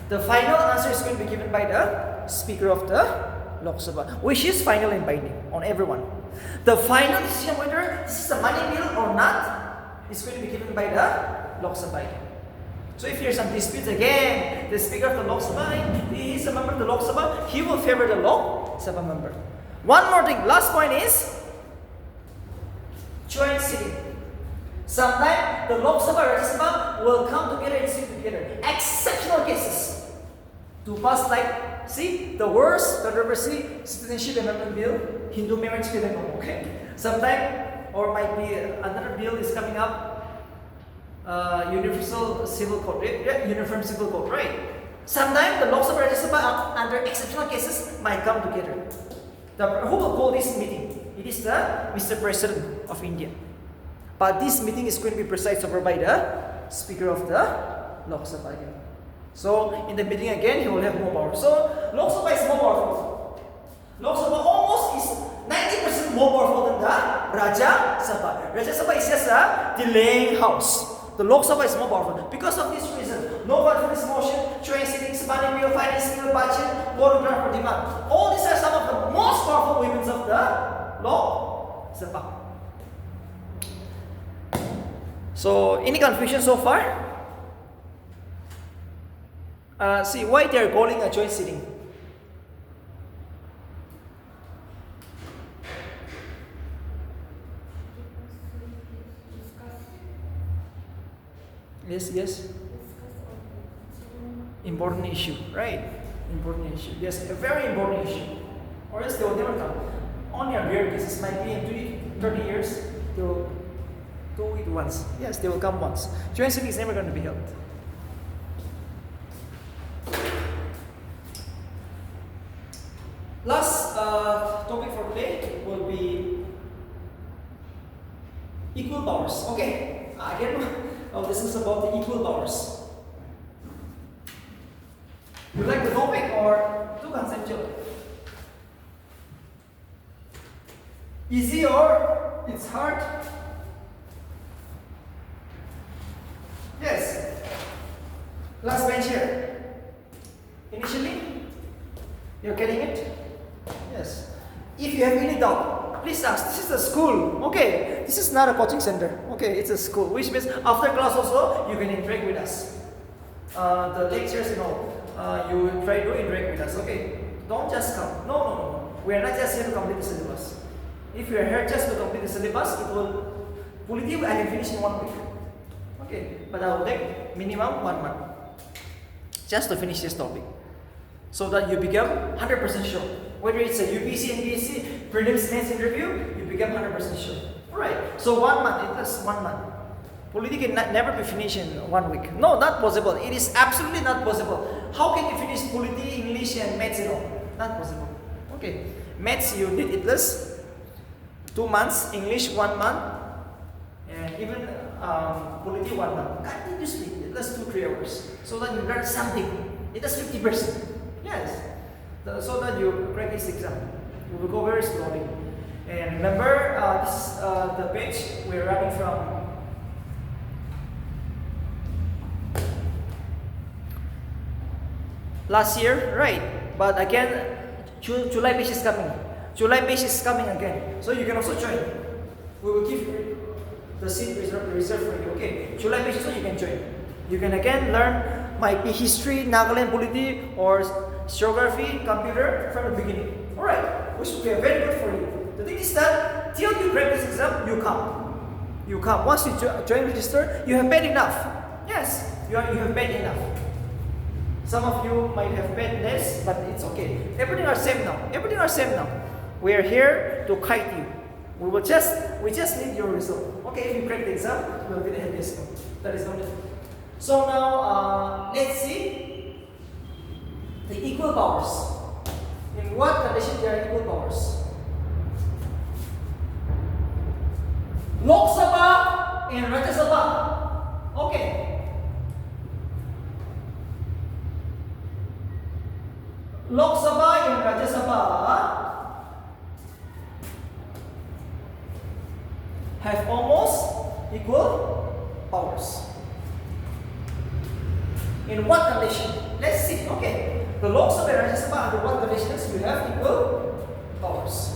Speaker 1: The final answer is going to be given by the Speaker of the Lok Sabha, which is final and binding on everyone. The final decision whether this is a money bill or not is going to be given by the Lok Sabha again. So if there's some disputes again, the Speaker of the Lok Sabha, he is a member of the Lok Sabha, he will favor the Lok Sabha member. One more thing, last point is joint sitting. Sometimes the Lok Sabha and Rajya Sabha will come together and sit together. Exceptional cases to pass, like, see, the worst controversy, citizenship amendment bill, Hindu marriage bill, okay? Sometime, or might be another bill is coming up, universal civil code, uniform civil code, right? Sometimes the Lok Sabha and Rajya Sabha, under exceptional cases, might come together. Who will call this meeting? It is the Mr. President of India. But this meeting is going to be presided over by the Speaker of the Lok Sabha again. So in the meeting again, he will have more power. So Lok Sabha is more powerful. Lok Sabha almost is 90% more powerful than the Rajya Sabha. Rajya Sabha is just a delaying house. The Lok Sabha is more powerful. Because of this reason, no confidence motion, joint sittings, money bill, finance bill, budget, vote on grant for demand. All these are some of the most powerful weapons of the Lok Sabha. So, any confusion so far? See, why they are calling a joint sitting? Yes, yes. Important issue, right? Important issue. Yes, a very important issue. Or else they will never come. Only a rare cases might be in 20, 30 years, they will do it once. Yes, they will come once. Joint sitting is never going to be held. Last topic for today will be equal powers. Okay, again, this is about the equal powers. You like the topic or too conceptual? Easy or it's hard? Yes. Last bench here. Initially, you're getting it? Yes. If you have any doubt, please ask. This is a school. Okay. This is not a coaching center. Okay, it's a school, which means after class also you can interact with us. The lectures, you try to interact with us. Okay. Don't just come. No. We are not just here to complete the syllabus. If you are here just to complete the syllabus, it will fully I can finish in 1 week. Okay. But I will take minimum 1 month just to finish this topic, so that you become 100% sure. Whether it's a UPC, NPSC, prelims, mains interview, you become 100% sure. Alright, so 1 month, it is 1 month. Politics can never be finished in 1 week. No, not possible. It is absolutely not possible. How can you finish politics, English, and maths, Not possible. Okay, maths you need at least 2 months, English 1 month, and even politics 1 month. Continuously, at least 2-3 hours, so that you learn something. It is 50%. Yes. So that you practice exam. We will go very slowly. And remember, this is the page we're running from. Last year, right? But again, July page is coming. July page is coming again. So you can also join. We will give the seat reserved for you. Okay. July page so you can join. You can again learn might be history, Nagaland polity, or geography, computer from the beginning. Alright, which will be very good for you. The thing is that till you grade this exam, you come. You come. Once you join register, you have paid enough. Yes, you have paid enough. Some of you might have paid less, but it's okay. Everything are same now. Everything are same now. We are here to guide you. We just need your result. Okay, if you crack the exam, you will be the happiest one. That is not it. So now, let's see the equal powers. In what condition there are equal powers? Loksabha and Rajya Sabha. Okay. Loksabha and Rajya Sabha have almost equal powers. In what condition? Let's see. Okay. The Loksabha and Rajya Sabha under what conditions you have equal powers?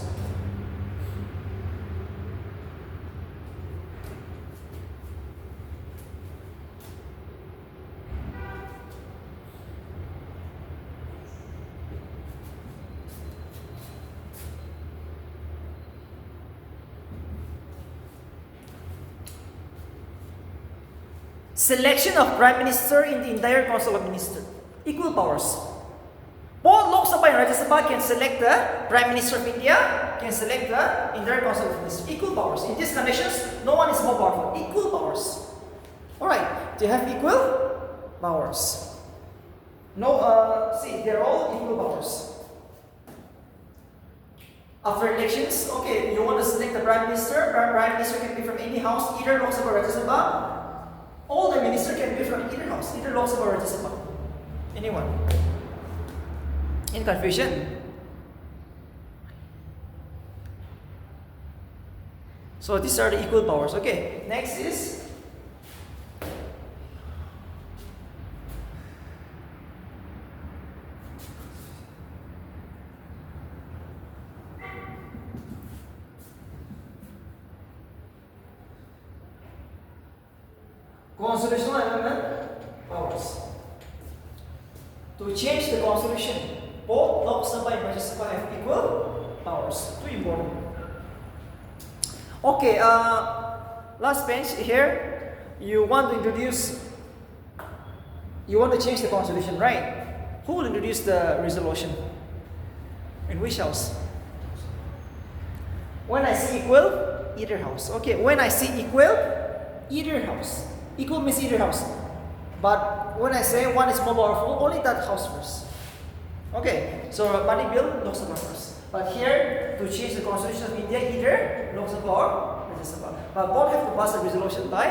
Speaker 1: Selection of Prime Minister in the entire Council of Ministers. Equal powers. Both Lok Sabha and Rajya Sabha can select the Prime Minister of India, can select the entire Council of Ministers. Equal powers. In these conditions, no one is more powerful. Equal powers. Alright, they have equal powers. No, see, they're all equal powers. After elections, okay, you want to select the Prime Minister. Prime Minister can be from any house, either Lok Sabha or Rajya Sabha. All the ministers can be from either house, either Lok Sabha or Rajya Sabha. Anyone? In confusion? So these are the equal powers. Okay, next is constitutional amendment powers. To change the constitution, both Lok Sabha and Rajya Sabha have equal powers. Too important. Okay, last bench here. You want to introduce You want to change the constitution, right? Who will introduce the resolution? In which house? When I see equal, either house. Okay, when I see equal, either house. Equal means either house. But when I say one is more powerful, only that house first. Okay, so money bill, Lok Sabha first. But here, to change the constitution of India, either Lok Sabha or Rajya Sabha. But both have to pass a resolution by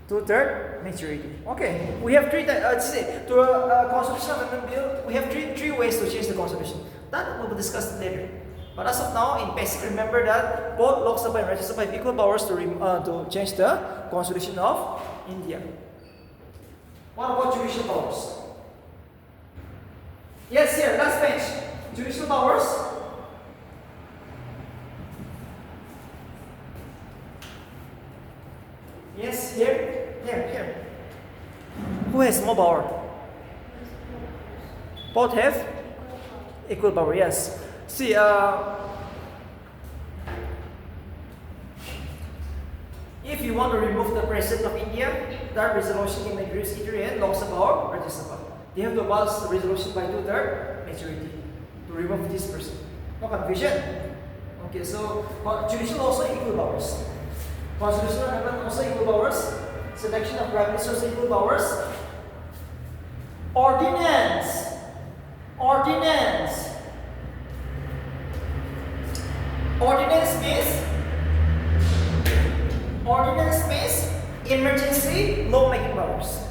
Speaker 1: 2/3 majority. Okay, we have constitutional amendment bill, we have three ways to change the constitution. That will be discussed later. But as of now, in basic, remember that both Lok Sabha and Rajya Sabha have equal powers to change the constitution of India. What about judicial powers? Yes, here, last page. Judicial powers. Yes, here. Who has more power? Both have equal power, yes. See, if you want to remove the president of India, that resolution can be introduced either in Lok Sabha or Rajya Sabha. They have to pass the resolution by 2/3 majority to remove this person. No confusion? Okay, so judicial also equal powers. Constitutional amendment also equal powers. Selection of prime minister also equal powers. Ordinance. Ordinance means emergency law-making powers.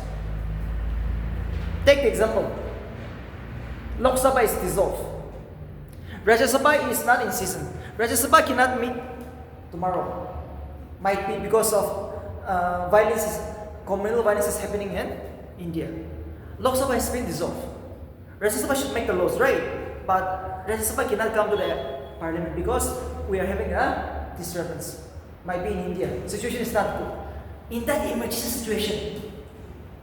Speaker 1: Take the example. Lok Sabha is dissolved. Rajya Sabha is not in season. Rajya Sabha cannot meet tomorrow. Might be because of communal violence is happening in India. Lok Sabha has been dissolved. Rajya Sabha should make the laws, right? But Rajya Sabha cannot come to the parliament because we are having a disturbance. Might be in India. Situation is not good. In that emergency situation,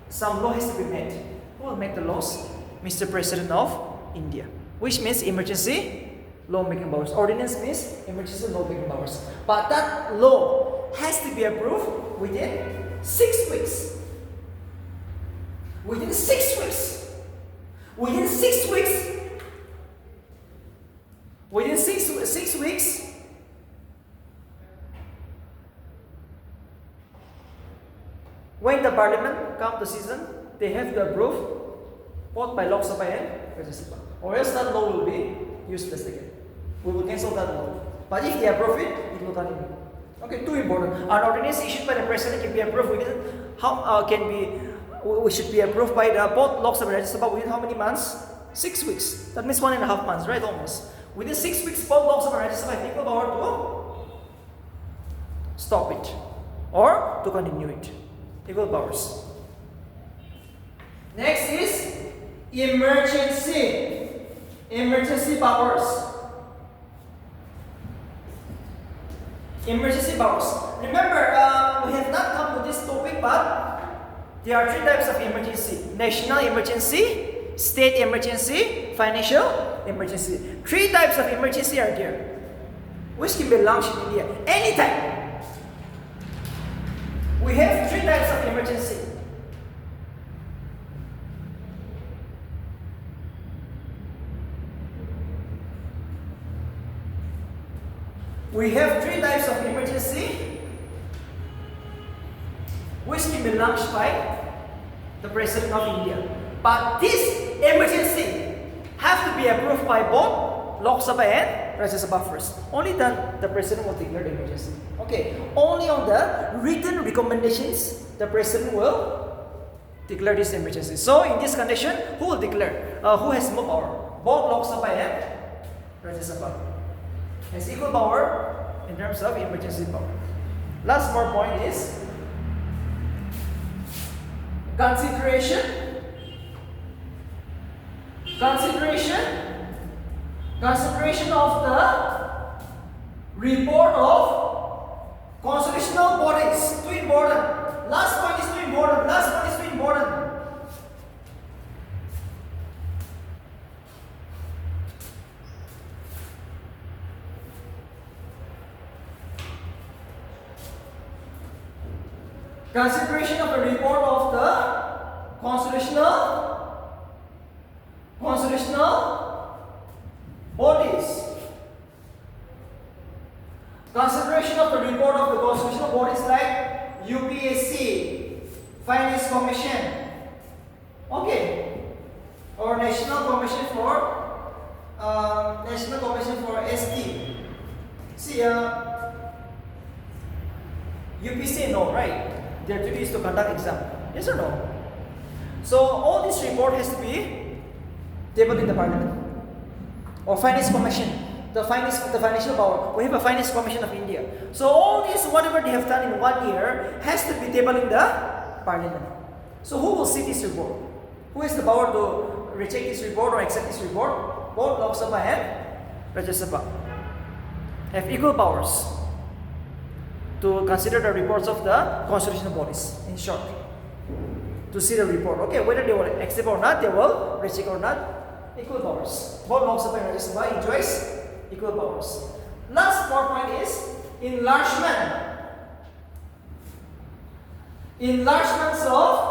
Speaker 1: some law has to be made. Who will make the laws? Mr. President of India. Which means emergency law-making powers. Ordinance means emergency law-making powers. But that law has to be approved within 6 weeks. Within 6 weeks. Within 6 weeks. Within 6 weeks. When the parliament come to season, they have to approve both by Lok Sabha and Rajya Sabha. Or else that law will be useless again. We will cancel that law. But if they approve it, it will continue. Okay, too important. An ordinance issued by the president can be approved within we should be approved by both Lok Sabha and Rajya Sabha within how many months? 6 weeks. That means 1.5 months, right? Almost. Within 6 weeks, both Lok Sabha and Rajya Sabha have equal power to stop it or to continue it. Equal powers. Next is emergency powers. Emergency powers. Remember, we have not come to this topic, but there are 3 types of emergency: national emergency, state emergency, financial emergency. 3 types of emergency are there, which can be launched in India anytime. We have 3 types of emergency. We have 3 types of emergency which can be launched by the President of India. But this emergency have to be approved by both Lok Sabha and Rajya Sabha first. Only then the President will declare the emergency. Okay, only on the written recommendations the President will declare this emergency. So in this condition, who will declare? Who has more power? Both Lok Sabha and Rajya Sabha has equal power in terms of emergency power. Last more point is consideration of the report of constitutional bodies. Too important. Last point is too important. Consideration of the report of the constitutional bodies. Consideration of the report of the constitutional bodies like UPSC, Finance Commission, okay, or National Commission for ST. See, UPC, no, right? Their duty is to conduct exam. Yes or no? So all this report has to be tabled in the parliament. Or Finance Commission, the financial power. We have a Finance Commission of India. So all this, whatever they have done in 1 year, has to be tabled in the parliament. So who will see this report? Who has the power to reject this report or accept this report? Both Loksabha and Rajya Sabha have equal powers to consider the reports of the constitutional bodies, in short. To see the report. Okay, whether they will accept or not, they will reject or not, equal powers. Both Loksabha and Rajya Sabha enjoys equal powers. Last more point is enlargements of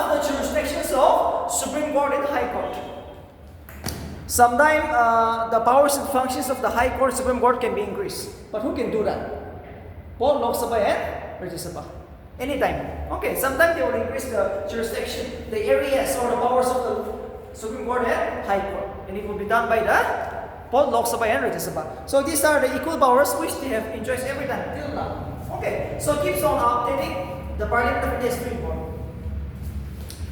Speaker 1: the jurisdictions of Supreme Court and High Court. Sometimes the powers and functions of the High Court, Supreme Court can be increased. But who can do that? Both Lok Sabha and Rajya Sabha. Anytime. Okay, sometimes they will increase the jurisdiction, the areas or the powers of the Supreme Court and High Court. And it will be done by the both Lok Sabha and Rajya Sabha. So these are the equal powers which they have enjoyed every time till now. Okay, so keeps on updating. The Parliament of India is too important.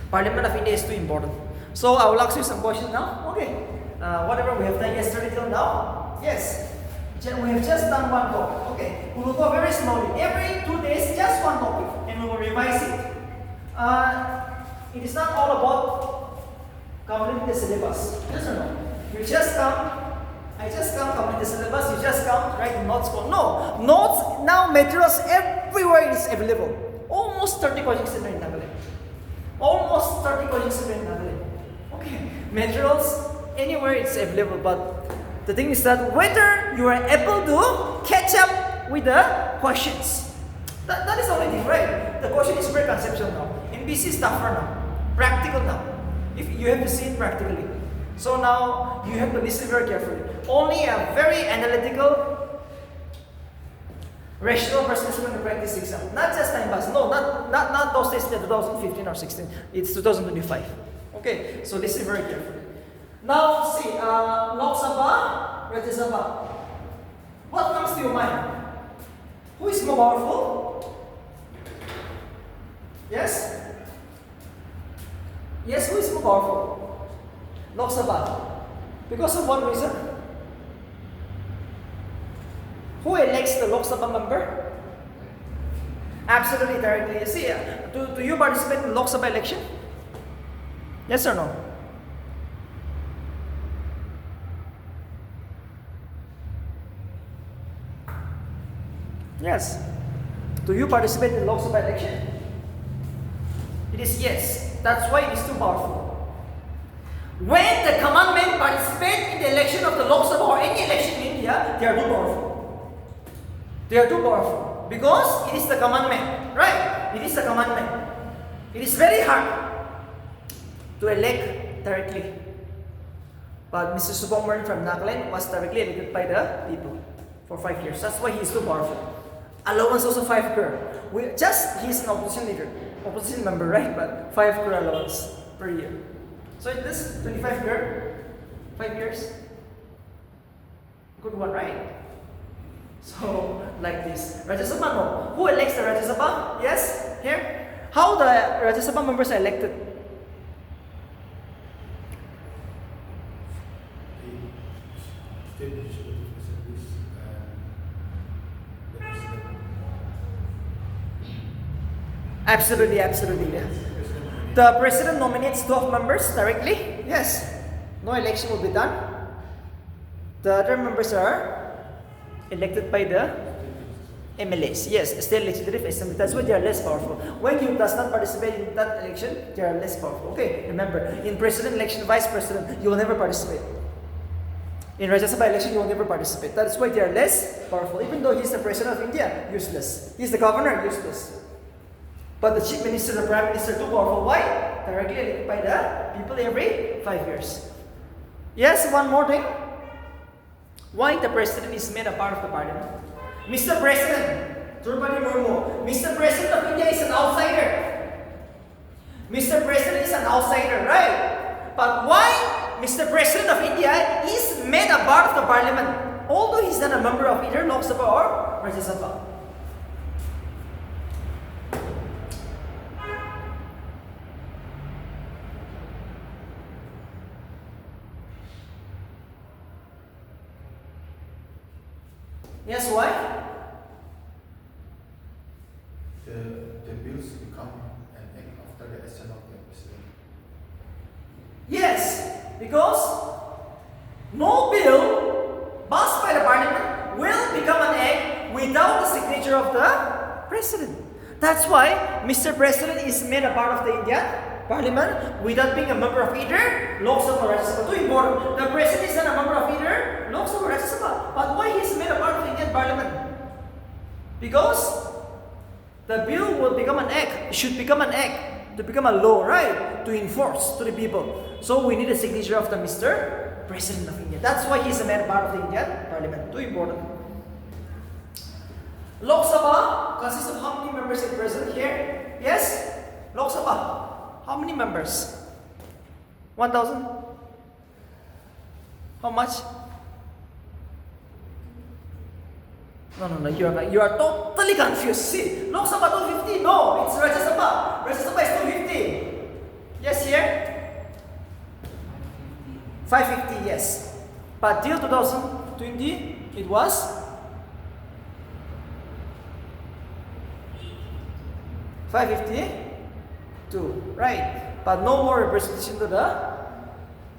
Speaker 1: Parliament of India is too important. So I will ask you some questions now. Okay. Whatever we have done yesterday till now. Yes. We have just done one topic. Okay. We will go very slowly. Every 2 days, just one topic. And we will revise it. It is not all about completing the syllabus. Yes or no? I just come complete the syllabus. You just come write the notes for. No. Notes, now materials everywhere is available. Almost 30 questions in Nagaland. Almost 30 questions in Nagaland. Okay. Materials, anywhere it's available, but the thing is that whether you are able to catch up with the questions. That is the only thing, right? The question is very conceptual now. MBC is tougher now. Practical now. If you have to see it practically. So now you have to listen very carefully. Only a very analytical, rational person is going to practice exam. Not just time pass. No, not those days, 2015 or 16. It's 2025. Okay, so listen very carefully. Now see, Loksabha, Rajya Sabha. What comes to your mind? Who is more powerful? Yes? Yes, who is more powerful? Loksabha. Because of what reason? Who elects the Lok Sabha member? Absolutely directly. You see, do you participate in Lok Sabha election? Yes or no? Yes. Do you participate in Lok Sabha election? It is yes. That's why it is too powerful. When the common men participate in the election of the Lok Sabha or any election in India, they are too powerful. They are too powerful because it is the commandment, right? It is the commandment. It is very hard to elect directly. But Mr. Subramanian from Nagaland was directly elected by the people for 5 years. That's why he is too powerful. Allowance also 5 crore. He is an opposition member, right? But 5 crore allowance per year. So this 25 crore, 5 years. Good one, right? So, like this. Rajya Sabha, no. Who elects the Rajya Sabha? Yes? Here? How the Rajya Sabha members are elected? Absolutely, absolutely. Yeah. The president nominates 12 members directly. Yes. No election will be done. The other members are elected by the MLAs. Yes, state legislative assembly. That's why they are less powerful. When you does not participate in that election, they are less powerful. Okay, remember, in president election, vice president, you will never participate. In Rajya Sabha election, you will never participate. That is why they are less powerful. Even though he's the president of India, useless. He's the governor, useless. But the chief minister, the prime minister, too powerful. Why? Directly elected by the people every 5 years. Yes, one more thing. Why the president is made a part of the parliament? Mr. President, Draupadi Murmu, Mr. President of India is an outsider. Mr. President is an outsider, right? But why Mr. President of India is made a part of the parliament, although he's not a member of either Loksabha or Rajya Sabha? Yes, why?
Speaker 2: The bills become an act after the action of the president.
Speaker 1: Yes, because no bill passed by the parliament will become an act without the signature of the president. That's why Mr. President is made a part of the Indian parliament without being a member of either Lok Sabha or Rajya Sabha. Too important. The president is not a member of either Lok Sabha or Rajya Sabha. But why he is made a part of the Indian parliament? Because the bill will become an act. It should become an act to become a law, right? To enforce to the people. So we need a signature of the Mr. President of India. That's why he is made a part of the Indian parliament. Too important. Lok Sabha consists of how many members at present here? Yes? Lok Sabha. How many members? 1,000? How much? No, you are totally confused. See, Lok Sabha 250. No, it's Rajya Sabha. Rajya Sabha is 250. Yes, here? 550, yes. But till 2020, it was 552, right? But no more representation to the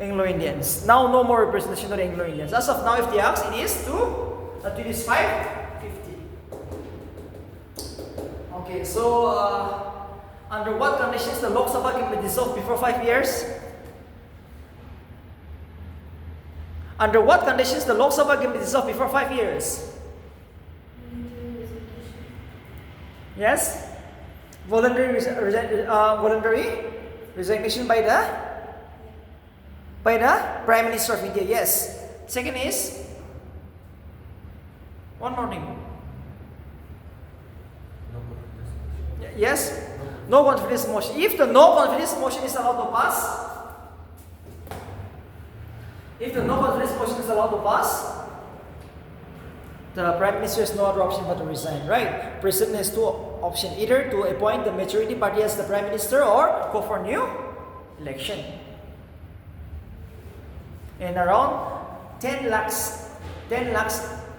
Speaker 1: Anglo-Indians. Now, no more representation to the Anglo-Indians. As of now, if they ask, it is 550. Okay, so under what conditions the Lok Sabha can be dissolved before 5 years? Under what conditions the Lok Sabha can be dissolved before 5 years? Yes? Voluntary resignation by the Prime Minister of India. Yes. Second is one more thing. Yes. No confidence motion. If the no confidence motion is allowed to pass, the Prime Minister has no other option but to resign, right? President has two options, either to appoint the majority party as the Prime Minister or go for new election. And around 10 lakhs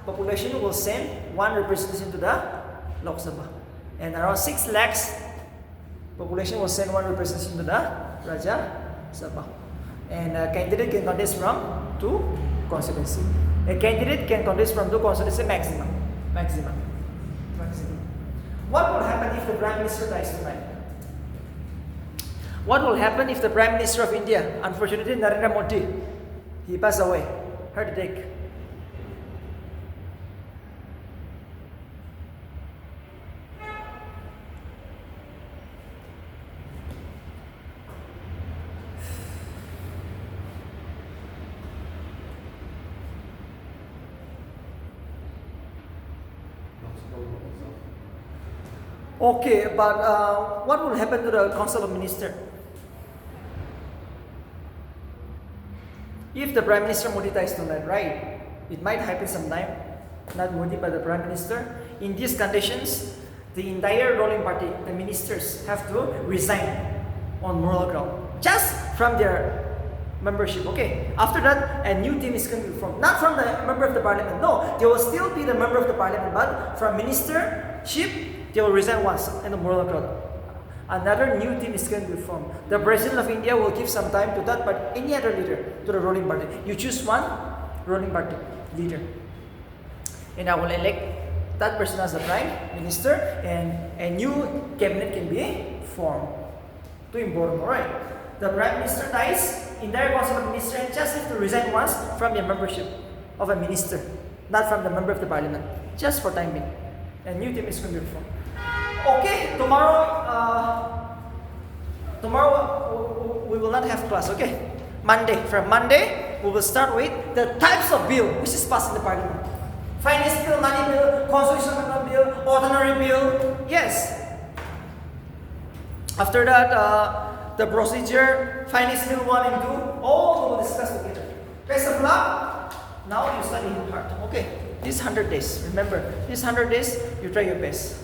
Speaker 1: population will send one representation to the Lok Sabha. And around 6 lakhs population will send one representation to the Rajya Sabha. And a candidate can contest from 2 constituency. A candidate can contest from 2 constituency maximum. What will happen if the Prime Minister dies tonight? What will happen if the Prime Minister of India, unfortunately Narendra Modi, he passed away, heart attack? Okay, but what will happen to the Council of Ministers? If the Prime Minister Modi dies tonight, right? It might happen sometime, not Modi but the Prime Minister. In these conditions, the entire ruling party, the ministers, have to resign on moral ground, just from their membership. Okay. After that, a new team is going to be formed, not from the member of the parliament. No, they will still be the member of the parliament, but from ministership, they will resign once in the moral ground. Another new team is going to be formed. The President of India will give some time to that, but any other leader to the ruling party. You choose one ruling party leader, and I will elect that person as the prime minister, and a new cabinet can be formed. Too important, alright? The prime minister dies, entire council of ministers just have to resign once from their membership of a minister, not from the member of the parliament, just for time being. And new team is going to be formed. Okay, tomorrow we will not have class, okay? From Monday, we will start with the types of bill which is passed in the parliament. Finance bill, money bill, constitutional amendment bill, ordinary bill. Yes. After that, the procedure, finance bill 1 and 2, all we will discuss together. Best of luck. Now you study hard. Okay. These 100 days. Remember, these 100 days, you try your best.